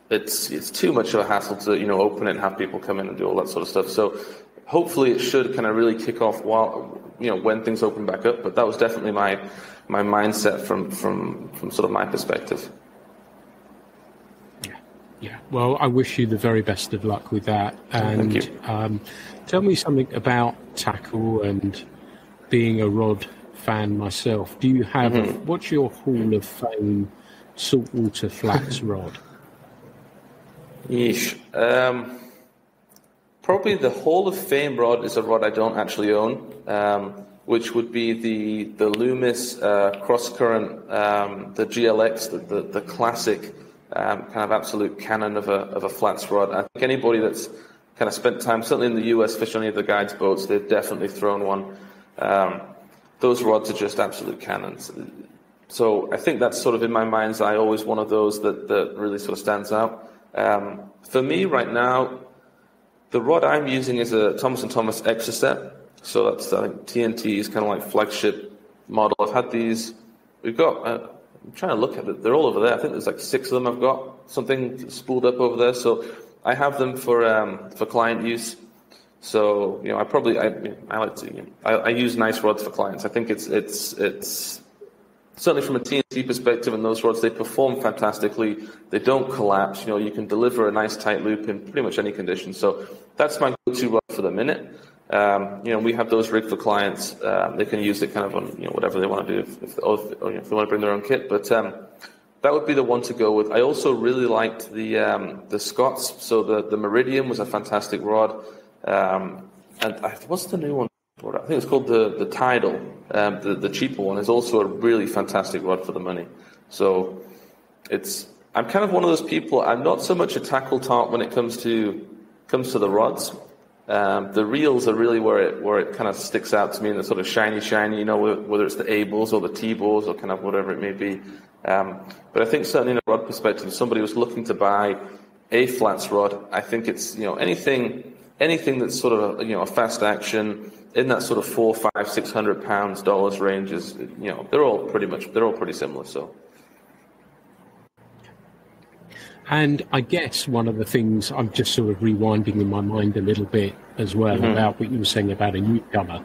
It's too much of a hassle to open it and have people come in and do all that sort of stuff. So hopefully it should kind of really kick off when things open back up. But that was definitely my mindset from sort of my perspective. Yeah. Well, I wish you the very best of luck with that. And thank you. Tell me something about tackle and being a rod fan myself. Do you have what's your Hall of Fame saltwater flats rod? Yeesh. Probably the Hall of Fame rod is a rod I don't actually own, which would be the Loomis Crosscurrent, the GLX, the classic kind of absolute cannon of a flats rod. I think anybody that's kind of spent time, certainly in the US, fish on any of the guides' boats, they've definitely thrown one. Those rods are just absolute cannons. So I think that's sort of in my mind's eye always one of those that really sort of stands out. For me right now, the rod I'm using is a Thomas & Thomas Exocet. So that's, I think, TNT's kind of like flagship model. I've had these, we've got, I'm trying to look at it, they're all over there. I think there's like 6 of them I've got, something spooled up over there. So I have them for client use. So, you know, I like to, I use nice rods for clients. I think it's certainly from a TNT perspective, and those rods, they perform fantastically. They don't collapse. You know, you can deliver a nice tight loop in pretty much any condition. So that's my go-to rod for the minute. You know, we have those rigged for clients. They can use it kind of on, you know, whatever they want to do if they want to bring their own kit. But that would be the one to go with. I also really liked the Scots. So the Meridian was a fantastic rod. And what's the new one? I think it's called the Tidal. The cheaper one is also a really fantastic rod for the money. So I'm kind of one of those people. I'm not so much a tackle tart when it comes to the rods. The reels are really where it kind of sticks out to me, and the sort of shiny, you know, whether it's the A-bulls or the T-bulls or kind of whatever it may be. But I think certainly in a rod perspective, if somebody was looking to buy a flats rod, I think it's, you know, anything that's sort of a fast action in that sort of $400, $500, $600 range is, you know, they're all pretty similar. So. And I guess one of the things I'm just sort of rewinding in my mind a little bit as well about what you were saying about a newcomer,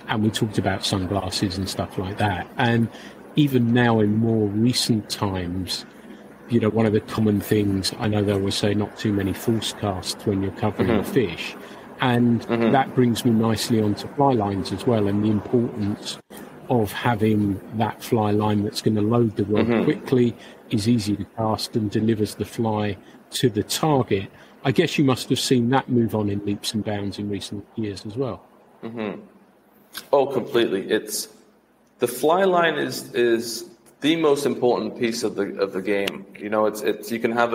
and we talked about sunglasses and stuff like that. And even now in more recent times, you know, one of the common things, I know they always say not too many false casts when you're covering a fish. And that brings me nicely onto fly lines as well, and the importance of having that fly line that's going to load the rod quickly, is easy to cast, and delivers the fly to the target. I guess you must have seen that move on in leaps and bounds in recent years as well. Oh, completely. The fly line is the most important piece of the game. You know, it's you can have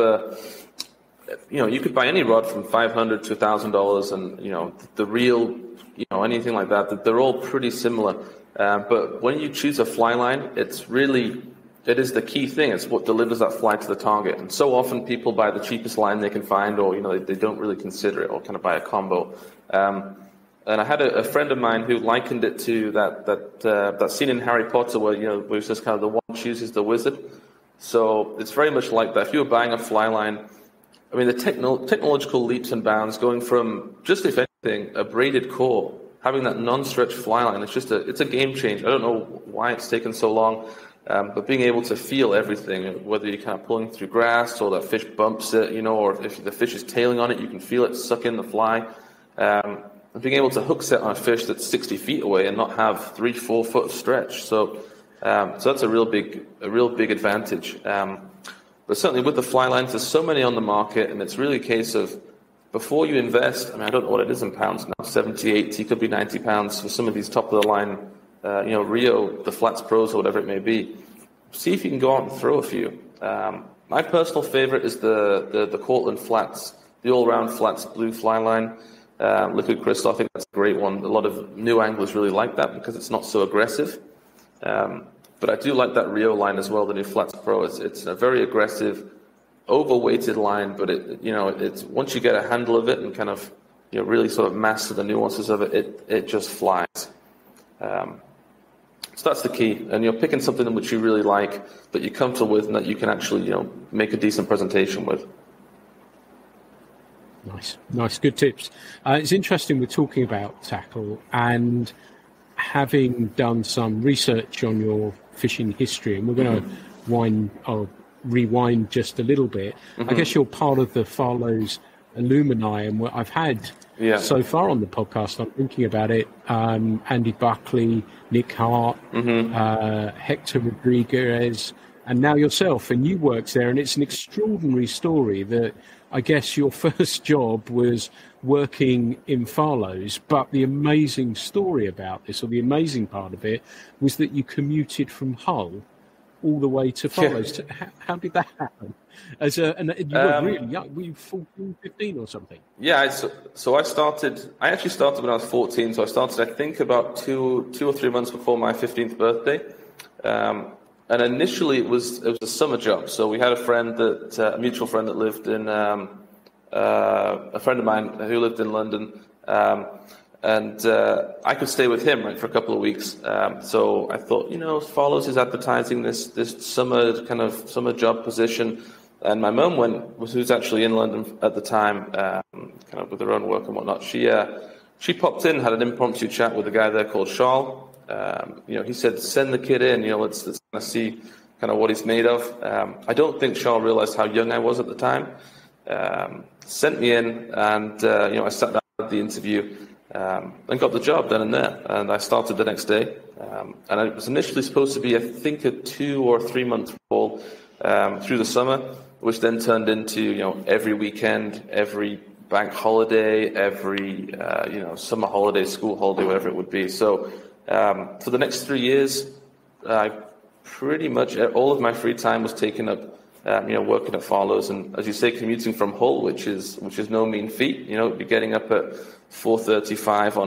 you could buy any rod from $500 to $1,000, and you know the reel, you know, anything like that. They're all pretty similar. But when you choose a fly line, it is the key thing. It's what delivers that fly to the target. And so often people buy the cheapest line they can find, or, you know, they don't really consider it, or kind of buy a combo. And I had a friend of mine who likened it to that scene in Harry Potter where, you know, where it's just kind of the one chooses the wizard. So it's very much like that. If you were buying a fly line, I mean, the technological leaps and bounds going from just, if anything, a braided core, having that non-stretch fly line, it's a game changer. I don't know why it's taken so long, but being able to feel everything, whether you're kind of pulling through grass or that fish bumps it, you know, or if the fish is tailing on it, you can feel it suck in the fly. And being able to hook set on a fish that's 60 feet away and not have 3-4 foot of stretch. So that's a real big advantage. But certainly with the fly lines, there's so many on the market, and it's really a case of, before you invest, I mean, I don't know what it is in pounds now, 70, 80, could be 90 pounds for some of these top of the line, you know, Rio, the Flats Pros or whatever it may be. See if you can go out and throw a few. My personal favorite is the Cortland Flats, the all-round Flats blue fly line. Liquid crystal, I think that's a great one. A lot of new anglers really like that because it's not so aggressive. But I do like that Rio line as well, the new Flats Pro. It's a very aggressive, overweighted line, but it's once you get a handle of it and kind of, you know, really sort of master the nuances of it just flies. So that's the key, and you're picking something which you really like, that you're comfortable with, and that you can actually, you know, make a decent presentation with. Nice, good tips. It's interesting we're talking about tackle, and having done some research on your fishing history, and we're going to rewind just a little bit. I guess you're part of the Farlow's alumni, and what I've had so far on the podcast, I'm thinking about it, Andy Buckley, Nick Hart, Hector Rodriguez, and now yourself, and you worked there, and it's an extraordinary story that I guess your first job was working in Farlows, but the amazing story about this, or the amazing part of it, was that you commuted from Hull all the way to Farlows. Yeah. How did that happen? And you were really young. Were you 14, 15 or something? Yeah, I actually started when I was 14, so I started, I think, about two or 3 months before my 15th birthday. And initially it was a summer job. So we had a mutual friend that lived in, a friend of mine who lived in London, and I could stay with him, right, for a couple of weeks. So I thought, Farlows is advertising this summer job position. And my mum who's actually in London at the time, kind of with her own work and whatnot. She popped in, had an impromptu chat with a guy there called Charles. He said, "Send the kid in. Let's kind of see kind of what he's made of." I don't think Charles realized how young I was at the time. Sent me in, and I sat down at the interview and got the job then and there. And I started the next day. And it was initially supposed to be, I think, a 2 or 3 month role through the summer, which then turned into every weekend, every bank holiday, every summer holiday, school holiday, whatever it would be. So for the next 3 years, pretty much all of my free time was taken up working at Farlows, and as you say, commuting from Hull, which is no mean feat. Be getting up at 4:35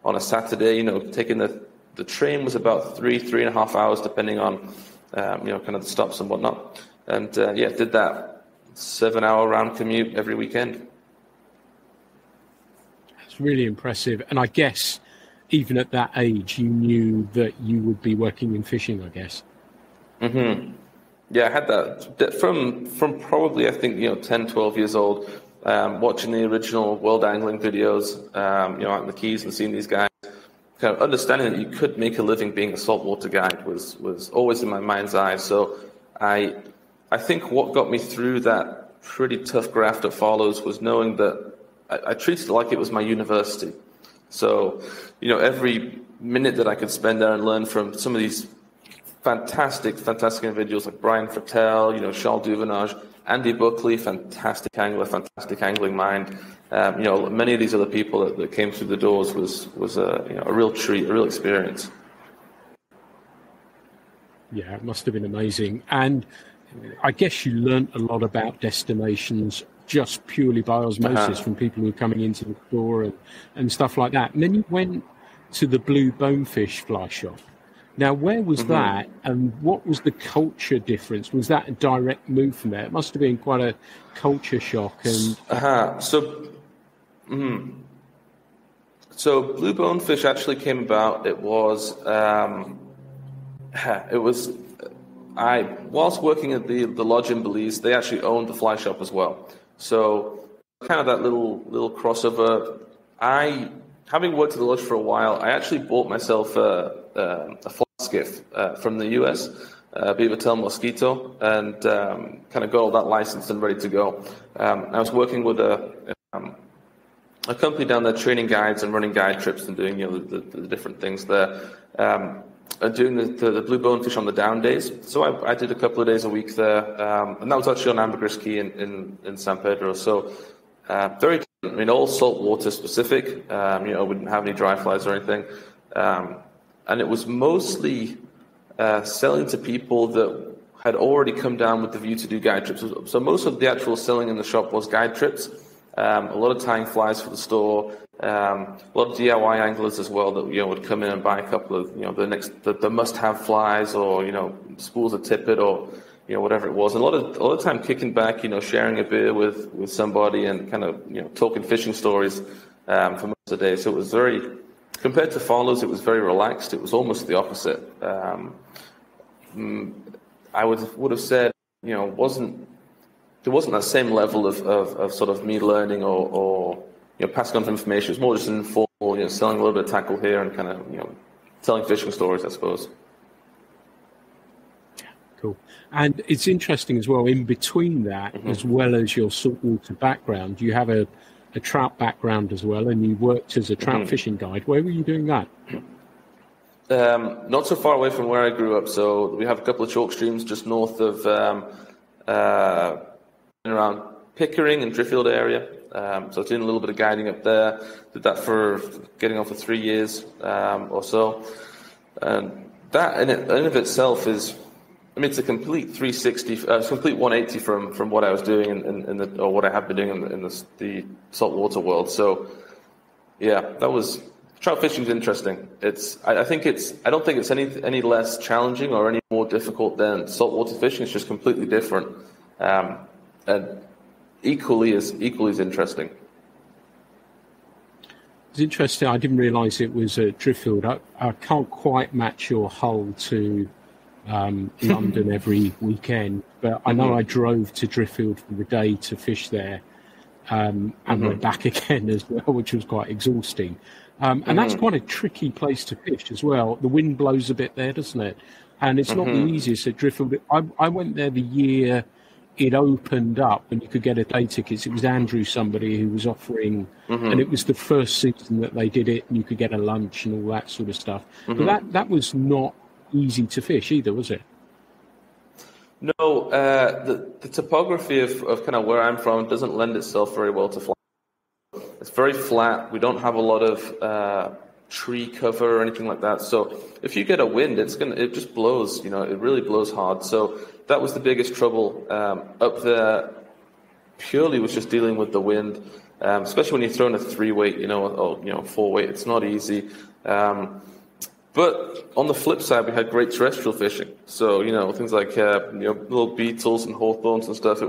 on a Saturday. Taking the train was about 3.5 hours, depending on kind of the stops and whatnot. And did that 7-hour round commute every weekend. It's really impressive, and I guess even at that age, you knew that you would be working in fishing, I guess. Mm-hmm. Yeah, I had that from probably, I think, 10, 12 years old, watching the original World Angling videos, out in the Keys and seeing these guys, kind of understanding that you could make a living being a saltwater guide was always in my mind's eye. So I think what got me through that pretty tough graft at Farlows was knowing that I treated it like it was my university. So, every minute that I could spend there and learn from some of these fantastic individuals like Brian Fertel, Charles Duvenage, Andy Buckley, fantastic angler, fantastic angling mind. Many of these other people that came through the doors was a real treat, a real experience. Yeah, it must have been amazing. And I guess you learnt a lot about destinations just purely by osmosis from people who were coming into the store and stuff like that. And then you went to the Blue Bonefish fly shop. Now, where was that, and what was the culture difference? Was that a direct move from there? It must have been quite a culture shock. And So Blue Bonefish actually came about. Whilst working at the lodge in Belize, they actually owned the fly shop as well. So kind of that little crossover. Having worked at the lodge for a while, I actually bought myself a fly skiff from the US, Beavertail Mosquito, and kind of got all that licensed and ready to go. I was working with a company down there, training guides and running guide trips and doing the different things there. Doing the Blue Bonefish on the down days. So I did a couple of days a week there, and that was actually on Ambergris Key in San Pedro. So very, all saltwater specific. We didn't have any dry flies or anything, and it was mostly selling to people that had already come down with the view to do guide trips. So most of the actual selling in the shop was guide trips. A lot of tying flies for the store. A lot of DIY anglers as well that would come in and buy a couple of the must-have flies, or spools of tippet, or whatever it was. And a lot of time kicking back, sharing a beer with somebody and kind of talking fishing stories for most of the day. So it was very, compared to Farlows, it was very relaxed. It was almost the opposite. I would have said there wasn't that same level of sort of me learning or passing on information. It was more just an informal, selling a little bit of tackle here and kind of, telling fishing stories, I suppose. Cool. And it's interesting as well, in between that, as well as your saltwater background, you have a trout background as well, and you worked as a trout fishing guide. Where were you doing that? Not so far away from where I grew up. So we have a couple of chalk streams just north of around Pickering and Driffield area. So I was doing a little bit of guiding up there. Did that for getting on for 3 years or so. And that in of itself is, I mean, it's a complete 360, complete 180 from what I was doing or what I have been doing in the saltwater world. So, yeah, trout fishing is interesting. I don't think it's any less challenging or any more difficult than saltwater fishing. It's just completely different, and equally as interesting. It's interesting. I didn't realise it was Driffield. I can't quite match your hull to London every weekend, but I know I drove to Driffield for the day to fish there, and went back again as well, which was quite exhausting. And that's quite a tricky place to fish as well. The wind blows a bit there, doesn't it? And it's not the easiest at Driffield. I went there the year it opened up and you could get a day tickets. It was Andrew somebody who was offering, and it was the first season that they did it, and you could get a lunch and all that sort of stuff. But that was not easy to fish either, was it? No, the topography of kind of where I'm from doesn't lend itself very well to fly. It's very flat. We don't have a lot of tree cover or anything like that. So if you get a wind, it just blows. It really blows hard. So that was the biggest trouble up there. Purely was just dealing with the wind, especially when you're throwing a 3-weight, or 4-weight. It's not easy. But on the flip side, we had great terrestrial fishing. So things like little beetles and hawthorns and stuff.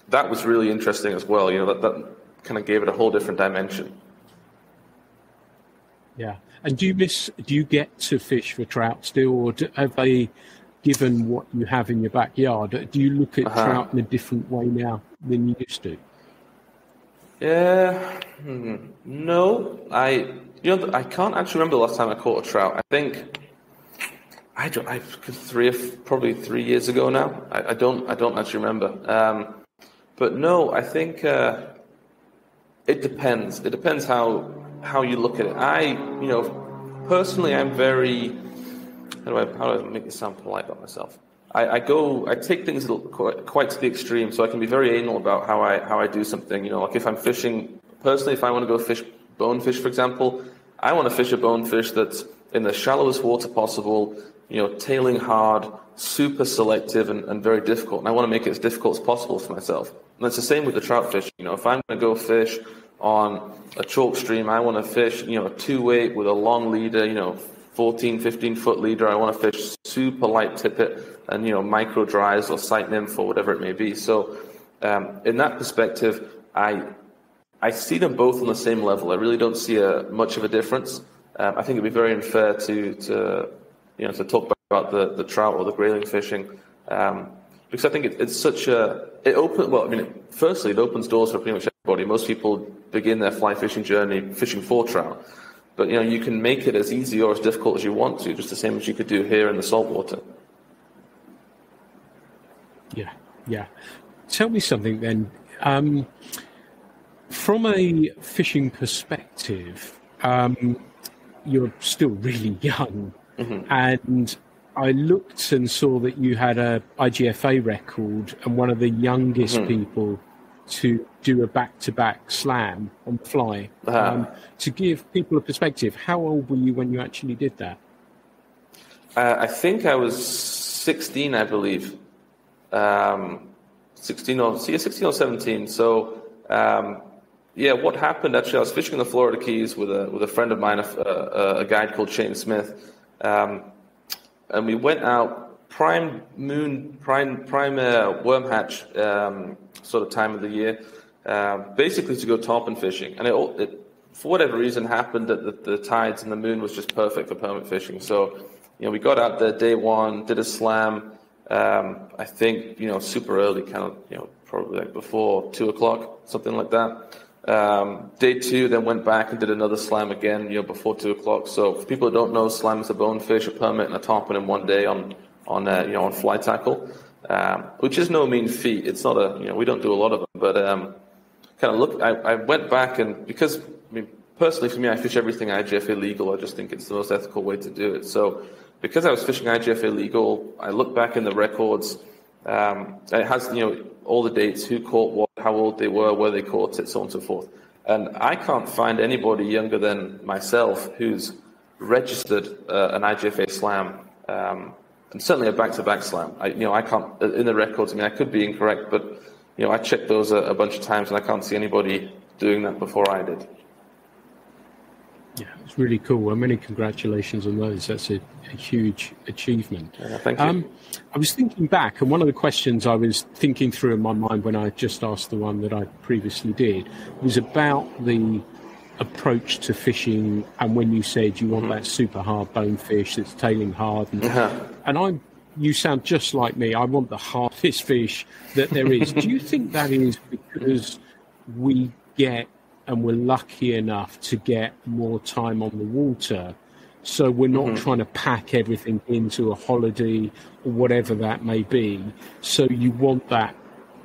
That was really interesting as well. That kind of gave it a whole different dimension. Yeah. And do you get to fish for trout still, or have they given what you have in your backyard? Do you look at trout in a different way now than you used to? Yeah. No. I can't actually remember the last time I caught a trout. I think probably 3 years ago now. I don't actually remember. But no, I think it depends. It depends how you look at it. Personally, I'm very. How do I make this sound polite about myself? I take things quite to the extreme, so I can be very anal about how I do something. Like if I'm fishing, personally, if I want to go fish bonefish, for example, I want to fish a bonefish that's in the shallowest water possible, tailing hard, super selective and very difficult. And I want to make it as difficult as possible for myself. And it's the same with the trout fishing. If I'm going to go fish on a chalk stream, I want to fish, a 2-weight with a long leader, 14, 15-foot leader. I want to fish super light tippet and, micro dries or sight nymph or whatever it may be. So in that perspective, I see them both on the same level. I really don't see much of a difference. I think it'd be very unfair to talk about the trout or the grayling fishing, because I think it's such firstly, it opens doors for pretty much everybody. Most people begin their fly fishing journey fishing for trout. But, you can make it as easy or as difficult as you want to, just the same as you could do here in the saltwater. Yeah. Tell me something then. From a fishing perspective, you're still really young. And I looked and saw that you had a IGFA record and one of the youngest people to do a back-to-back slam on the fly. To give people a perspective, how old were you when you actually did that? I think I was 16, I believe. 16 or 17. So, what happened, actually, I was fishing in the Florida Keys with a friend of mine, a guide called Shane Smith. And we went out prime worm hatch sort of time of the year, basically to go tarpon fishing. And it for whatever reason happened that the tides and the moon was just perfect for permit fishing. So, we got out there day one, did a slam, I think, super early, kind of, probably like before 2 o'clock, something like that. Day two, then went back and did another slam again, before 2 o'clock. So for people who don't know, slam is a bonefish, a permit, and a tarpon in one day on fly tackle, which is no mean feat. It's not we don't do a lot of them, but I went back, and because, personally for me, I fish everything IGFA legal. I just think it's the most ethical way to do it. So because I was fishing IGFA legal, I looked back in the records, It has, all the dates, who caught what, how old they were, where they caught it, so on and so forth. And I can't find anybody younger than myself who's registered an IGFA slam, and certainly a back-to-back slam. I can't, in the records, I could be incorrect, but, I checked those a bunch of times and I can't see anybody doing that before I did. Yeah, it's really cool. Well, many congratulations on those. That's a huge achievement. Thank you. I was thinking back, and one of the questions I was thinking through in my mind when I just asked the one that I previously did was about the approach to fishing, and when you said you want that super hard bonefish that's tailing hard, and you sound just like me. I want the hardest fish that there is. Do you think that is because we get, and we're lucky enough to get more time on the water, so we're not trying to pack everything into a holiday or whatever that may be? So you want that,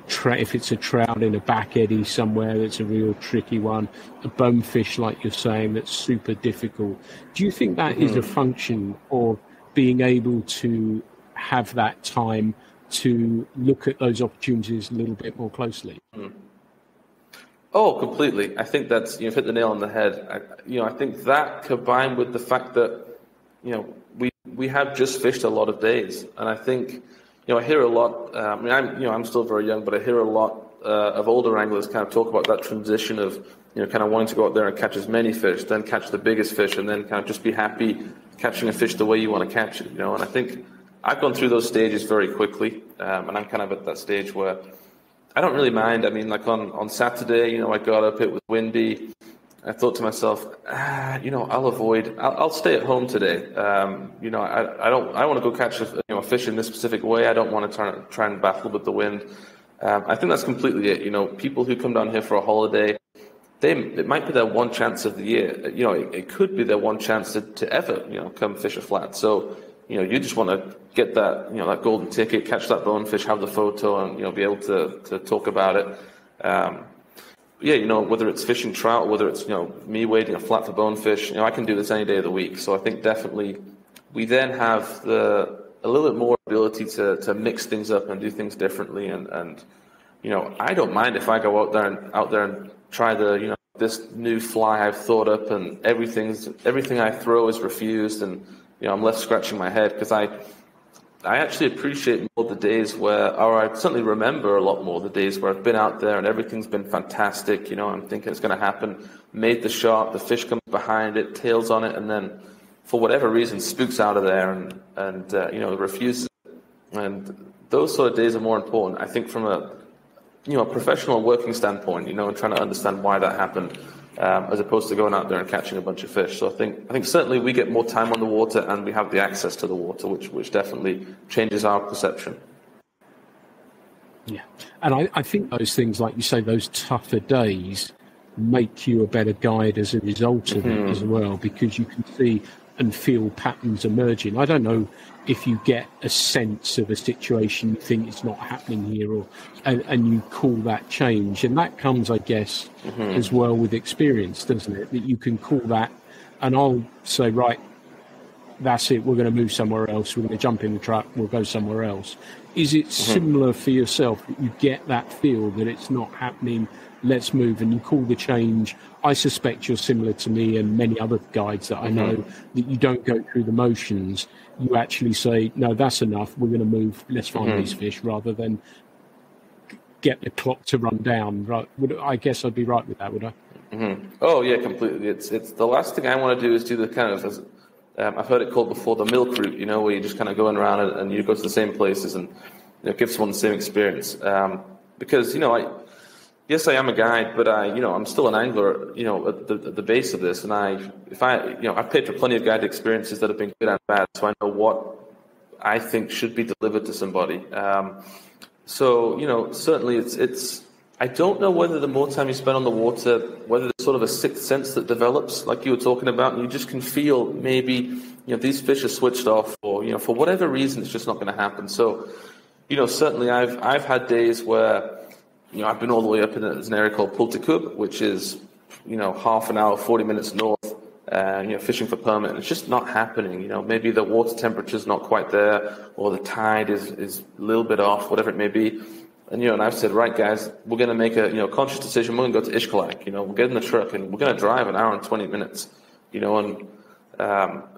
if it's a trout in a back eddy somewhere that's a real tricky one, a bonefish like you're saying that's super difficult. Do you think that is a function of being able to have that time to look at those opportunities a little bit more closely? Oh, completely. I think that's, you've hit the nail on the head. I think that combined with the fact that, we have just fished a lot of days. And I think, I hear a lot, I'm still very young, but I hear a lot of older anglers kind of talk about that transition of, kind of wanting to go out there and catch as many fish, then catch the biggest fish, and then kind of just be happy catching a fish the way you want to catch it, And I think I've gone through those stages very quickly. And I'm kind of at that stage where I don't really mind. Like on Saturday, I got up, it was windy. I thought to myself, I'll stay at home today. I want to go catch a fish in this specific way. I don't want to try and battle with the wind. I think that's completely it. People who come down here for a holiday, it might be their one chance of the year. It could be their one chance to ever, come fish a flat. So, you just want to get that, that golden ticket, catch that bonefish, have the photo, and, be able to talk about it. Whether it's fishing trout, whether it's, me wading a flat for bonefish, I can do this any day of the week. So I think definitely we then have a little bit more ability to mix things up and do things differently. And I don't mind if I go out there and try this new fly I've thought up, and everything I throw is refused, and I'm left scratching my head, because I actually appreciate more the days or I certainly remember a lot more the days where I've been out there and everything's been fantastic. I'm thinking it's going to happen, made the shot, the fish comes behind it, tails on it, and then for whatever reason spooks out of there and refuses. And those sort of days are more important, I think, from a professional working standpoint, and trying to understand why that happened. As opposed to going out there and catching a bunch of fish. So I think certainly we get more time on the water, and we have the access to the water, which definitely changes our perception. Yeah, and I think those things, like you say, those tougher days make you a better guide as a result of it as well, because you can see and feel patterns emerging. I don't know if you get a sense of a situation, you think it's not happening here, and you call that change. And that comes, I guess, as well with experience, doesn't it? That you can call that, and I'll say, right, that's it, we're going to move somewhere else, we're going to jump in the truck, we'll go somewhere else. Is it similar for yourself, that you get that feel that it's not happening, let's move, and you call the change? I suspect you're similar to me and many other guides that I know, that you don't go through the motions. You actually say, no, that's enough, we're going to move, let's find these fish, rather than get the clock to run down. Right? I guess I'd be right with that, would I? Oh, yeah, completely. It's the last thing I want to do is do the kind of, I've heard it called before, the milk route, where you just kind of going around and you go to the same places and give someone the same experience. Because, yes, I am a guide, but I'm still an angler, at the base of this. And I've paid for plenty of guide experiences that have been good and bad, so I know what I think should be delivered to somebody. So, certainly it's. I don't know whether the more time you spend on the water, whether there's sort of a sixth sense that develops, like you were talking about, and you just can feel maybe, these fish are switched off, or, for whatever reason, it's just not going to happen. So, certainly I've had days where, I've been all the way up in an area called Pulticub, which is, half an hour, 40 minutes north, fishing for permit, and it's just not happening. Maybe the water temperature's not quite there, or the tide is a little bit off, whatever it may be. And I've said, right, guys, we're going to make a conscious decision. We're going to go to Ishkalak. We'll get in the truck and we're going to drive an hour and 20 minutes. And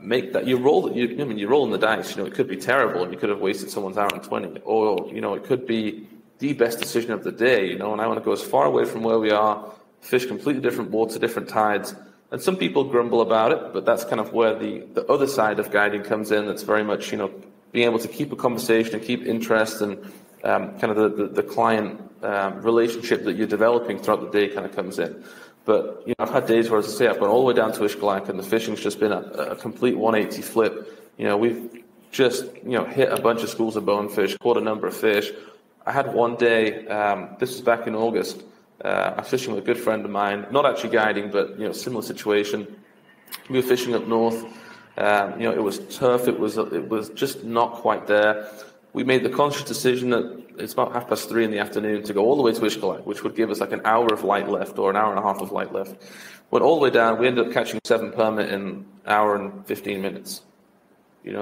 make that. You're rolling the dice. It could be terrible, and you could have wasted someone's hour and 20, or it could be the best decision of the day. And I want to go as far away from where we are, fish completely different water, different tides. And some people grumble about it, but that's kind of where the other side of guiding comes in. That's very much, being able to keep a conversation and keep interest, and kind of the client relationship that you're developing throughout the day kind of comes in. But, I've had days where, as I say, I've gone all the way down to Ishkalak, and the fishing's just been a complete 180 flip. We've just, hit a bunch of schools of bonefish, caught a number of fish. I had one day, this was back in August, I was fishing with a good friend of mine, not actually guiding, but, similar situation. We were fishing up north. It was turf. It was just not quite there. We made the conscious decision that it's about 3:30 in the afternoon to go all the way to Ishkalak, which would give us like an hour of light left, or an hour and a half of light left. Went all the way down. We ended up catching 7 permit in an hour and 15 minutes.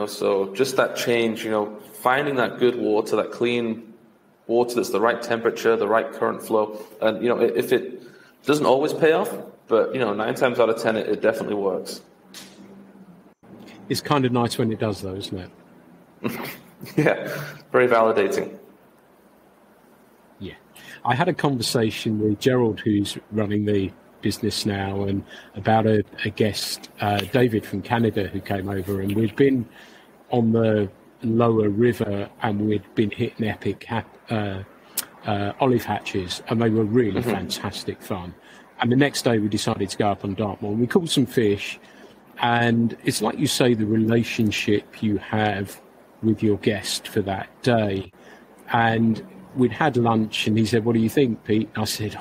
So just that change, finding that good water, that clean water that's the right temperature, the right current flow. And, if it doesn't always pay off, but, 9 times out of 10, it definitely works. It's kind of nice when it does, though, isn't it? Yeah, very validating. Yeah. I had a conversation with Gerald, who's running the business now, and about a guest, David from Canada, who came over, and we'd been on the lower river and we'd been hitting epic olive hatches, and they were really fantastic fun. And the next day we decided to go up on Dartmoor, and we caught some fish. And it's like you say, the relationship you have with your guest for that day. And we'd had lunch, and he said, "What do you think, Pete?" And I said,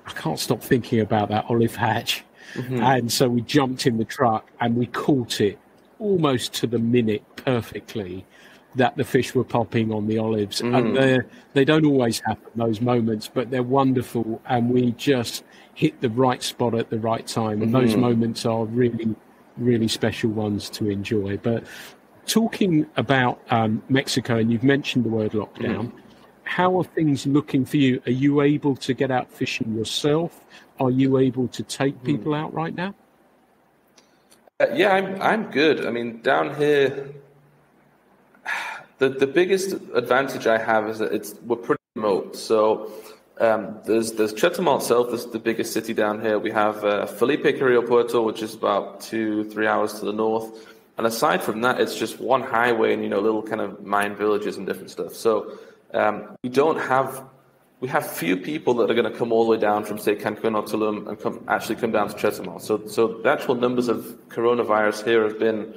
I can't stop thinking about that olive hatch. And so we jumped in the truck and we caught it almost to the minute perfectly, that the fish were popping on the olives. And they don't always happen, those moments, but they're wonderful. And we just hit the right spot at the right time. And those moments are really, really special ones to enjoy. But talking about Mexico, and you've mentioned the word lockdown, how are things looking for you? Are you able to get out fishing yourself? Are you able to take people out right now? Yeah, I'm good. I mean, down here, the biggest advantage I have is that we're pretty remote. So there's Chetumal itself. This is the biggest city down here. We have Felipe Carrillo Puerto, which is about 2-3 hours to the north. And aside from that, it's just one highway and little kind of mine villages and different stuff. So we have few people that are going to come all the way down from, say, Cancun or Tulum and come down to Chetumal. So the actual numbers of coronavirus here have been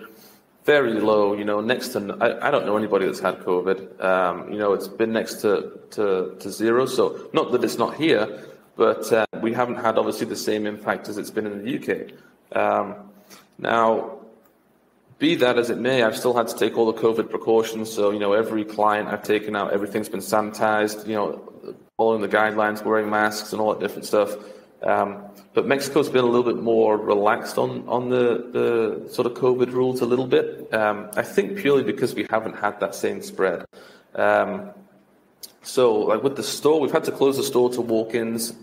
very low. Next to I don't know anybody that's had COVID. It's been next to zero. So not that it's not here, but we haven't had obviously the same impact as it's been in the UK. Now, be that as it may, I've still had to take all the COVID precautions. So, every client I've taken out, everything's been sanitized, following the guidelines, wearing masks and all that different stuff. But Mexico's been a little bit more relaxed on the sort of COVID rules a little bit. I think purely because we haven't had that same spread. So like with the store, we've had to close the store to walk-ins,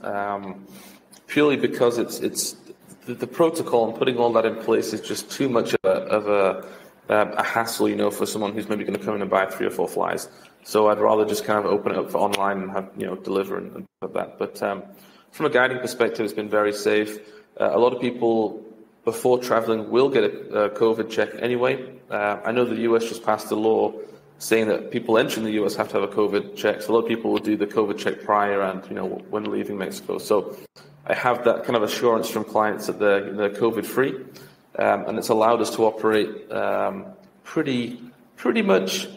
purely because it's the protocol and putting all that in place is just too much of a hassle, for someone who's maybe going to come in and buy 3 or 4 flies. So I'd rather just kind of open it up for online and have, deliver and like that. But from a guiding perspective, it's been very safe. A lot of people before traveling will get a COVID check anyway. I know the US just passed a law saying that people entering the US have to have a COVID check. So a lot of people will do the COVID check prior and, when leaving Mexico. So I have that kind of assurance from clients that they're COVID-free, and it's allowed us to operate pretty much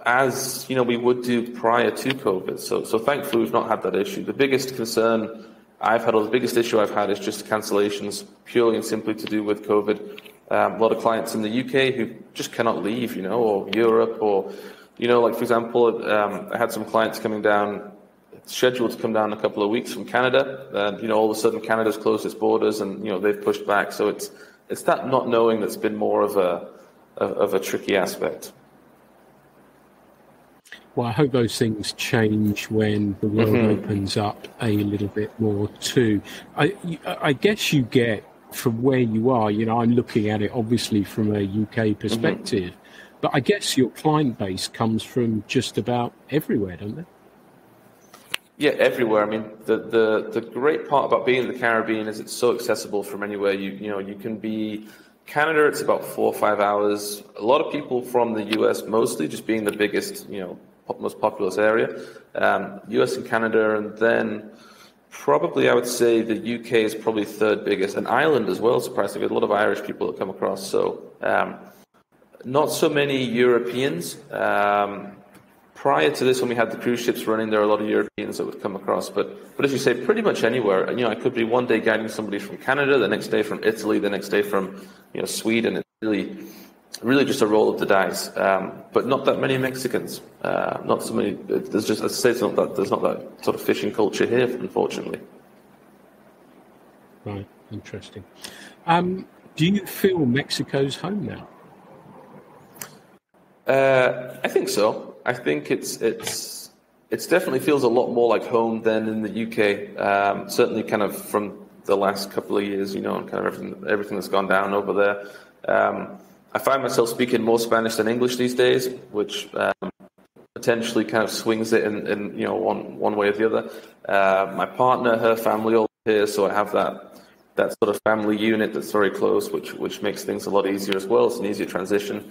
as we would do prior to COVID. So thankfully we've not had that issue. The biggest concern I've had, or the biggest issue I've had, is just cancellations, purely and simply to do with COVID. A lot of clients in the UK who just cannot leave, or Europe, or like for example, I had some clients coming down, scheduled to come down in a couple of weeks from Canada, and all of a sudden Canada's closed its borders, and they've pushed back. So it's that not knowing that's been more of a tricky aspect. Well, I hope those things change when the world opens up a little bit more too. I guess you get from where you are, I'm looking at it obviously from a UK perspective, but I guess your client base comes from just about everywhere, don't they? Yeah, everywhere. I mean, the great part about being in the Caribbean is it's so accessible from anywhere. You can be Canada. It's about 4 or 5 hours. A lot of people from the US, mostly just being the biggest, most populous area. US and Canada, and then probably I would say the UK is probably third biggest, and Ireland as well. Surprisingly, a lot of Irish people that come across. So not so many Europeans. Prior to this, when we had the cruise ships running, there were a lot of Europeans that would come across. But as you say, pretty much anywhere. I could be one day guiding somebody from Canada, the next day from Italy, the next day from Sweden. It's really just a roll of the dice. But not that many Mexicans. Not so many. There's just, as I say, there's not that sort of fishing culture here, unfortunately. Right, interesting. Do you feel Mexico's home now? I think so. I think it's definitely feels a lot more like home than in the UK. Certainly, kind of from the last couple of years, and kind of everything that's gone down over there. I find myself speaking more Spanish than English these days, which potentially kind of swings it in one way or the other. My partner, her family all here, so I have that sort of family unit that's very close, which makes things a lot easier as well. It's an easier transition.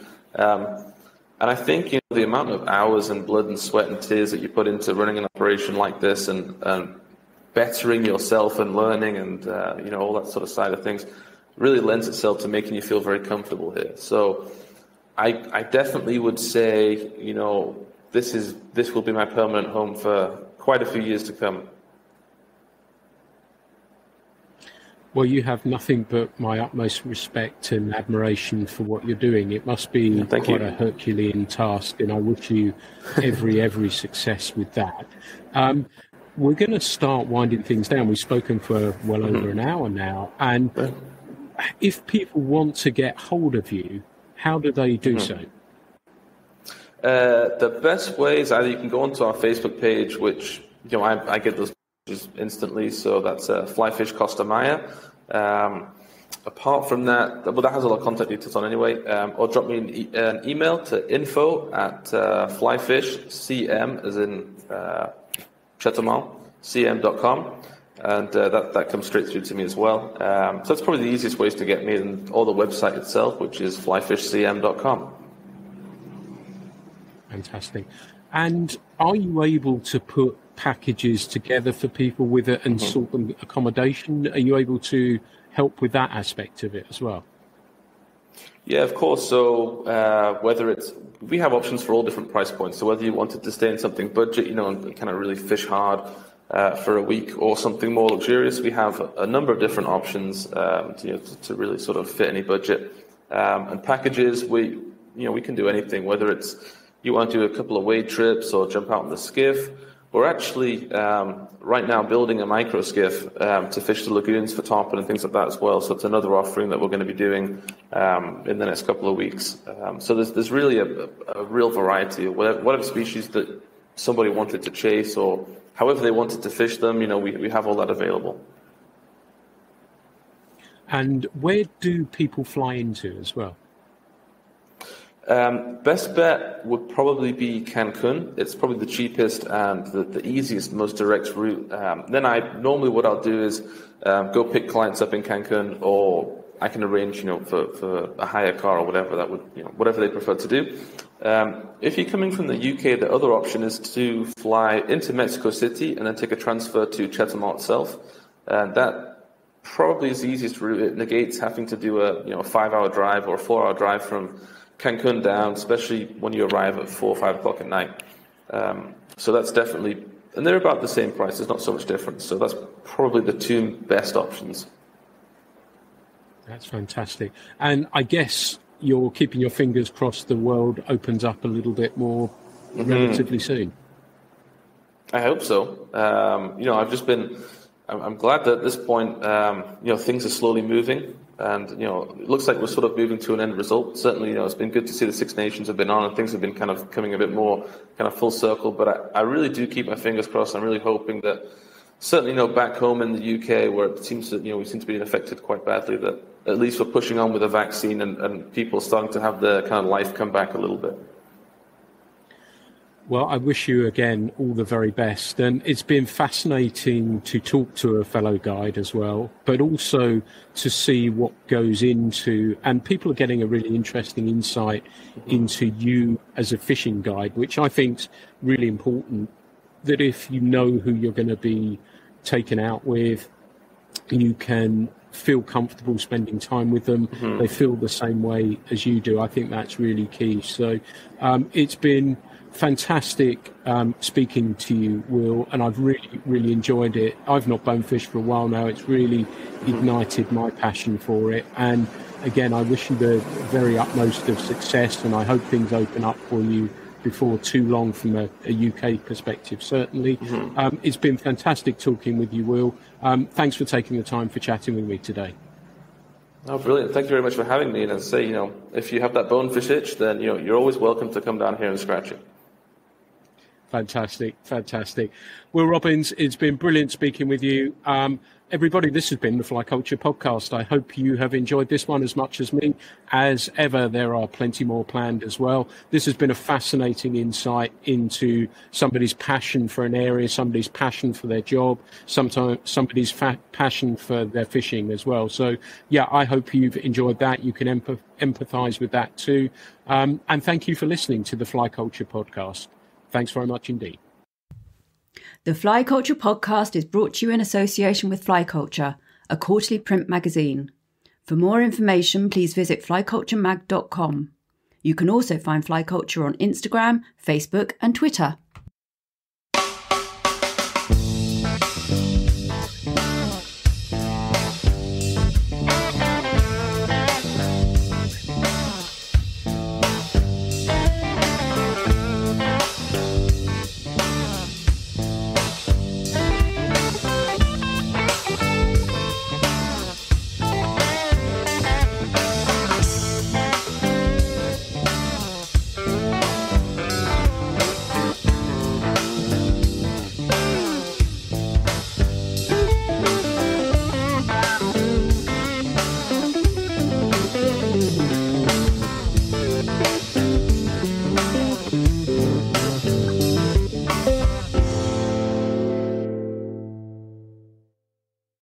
And I think the amount of hours and blood and sweat and tears that you put into running an operation like this and bettering yourself and learning and all that sort of side of things really lends itself to making you feel very comfortable here. So I definitely would say this will be my permanent home for quite a few years to come. Well, you have nothing but my utmost respect and admiration for what you're doing. It must be quite a Herculean task, and I wish you every success with that. We're going to start winding things down. We've spoken for well over an hour now, and if people want to get hold of you, how do they do so? The best way is either you can go onto our Facebook page, which I get those instantly, so that's Flyfish Costa Maya. Apart from that, well, that has a lot of contact details on anyway, or drop me an email to info@flyfishcm, as in Chetumal, cm.com, and that comes straight through to me as well. So that's probably the easiest ways to get me, or the website itself, which is flyfishcm.com. Fantastic. And are you able to put packages together for people with it and sort them accommodation? Are you able to help with that aspect of it as well? Yeah, of course. So we have options for all different price points. So whether you wanted to stay in something budget, and kind of really fish hard for a week, or something more luxurious, we have a number of different options to really sort of fit any budget. And packages, we can do anything, whether it's you want to do a couple of wade trips or jump out on the skiff. We're actually right now building a micro skiff to fish the lagoons for tarpon and things like that as well. So it's another offering that we're going to be doing in the next couple of weeks. So there's really a real variety of whatever species that somebody wanted to chase or however they wanted to fish them. We have all that available. And where do people fly into as well? Best bet would probably be Cancun. It's probably the cheapest and the easiest, most direct route. Then what I'll do is go pick clients up in Cancun, or I can arrange, for a hire car or whatever whatever they prefer to do. If you're coming from the UK, the other option is to fly into Mexico City and then take a transfer to Chetumal itself. And that probably is the easiest route. It negates having to do a 5-hour drive or a 4-hour drive from Cancun down, especially when you arrive at 4 or 5 o'clock at night. So that's definitely, and they're about the same price. There's not so much difference. So that's probably the two best options. That's fantastic. And I guess you're keeping your fingers crossed the world opens up a little bit more relatively soon. I hope so. I'm glad that at this point, things are slowly moving. And, it looks like we're sort of moving to an end result. Certainly, it's been good to see the Six Nations have been on and things have been kind of coming a bit more kind of full circle. But I really do keep my fingers crossed. I'm really hoping that certainly, back home in the UK where it seems that, we seem to be affected quite badly, that at least we're pushing on with a vaccine and people starting to have their kind of life come back a little bit. Well, I wish you again all the very best. And it's been fascinating to talk to a fellow guide as well, but also to see what goes into, and people are getting a really interesting insight into you as a fishing guide, which I think is really important, that if you know who you're going to be taken out with, you can feel comfortable spending time with them. They feel the same way as you do. I think that's really key. So it's been fantastic speaking to you, Will, and I've really enjoyed it. I've not bonefished for a while now. It's really ignited my passion for it. And again, I wish you the very utmost of success, and I hope things open up for you before too long from a UK perspective, certainly. It's been fantastic talking with you, Will. Thanks for taking the time for chatting with me today. Oh, brilliant. Thank you very much for having me. And as I say, if you have that bonefish itch, then, you're always welcome to come down here and scratch it. Fantastic. Will Robbins, it's been brilliant speaking with you. Everybody, this has been the Fly Culture Podcast. I hope you have enjoyed this one as much as me. As ever, there are plenty more planned as well. This has been a fascinating insight into somebody's passion for an area, somebody's passion for their job, sometimes somebody's passion for their fishing as well. So, yeah, I hope you've enjoyed that. You can empathize with that too. And thank you for listening to the Fly Culture Podcast. Thanks very much indeed. The Fly Culture Podcast is brought to you in association with Fly Culture, a quarterly print magazine. For more information, please visit flyculturemag.com. You can also find Fly Culture on Instagram, Facebook, and Twitter.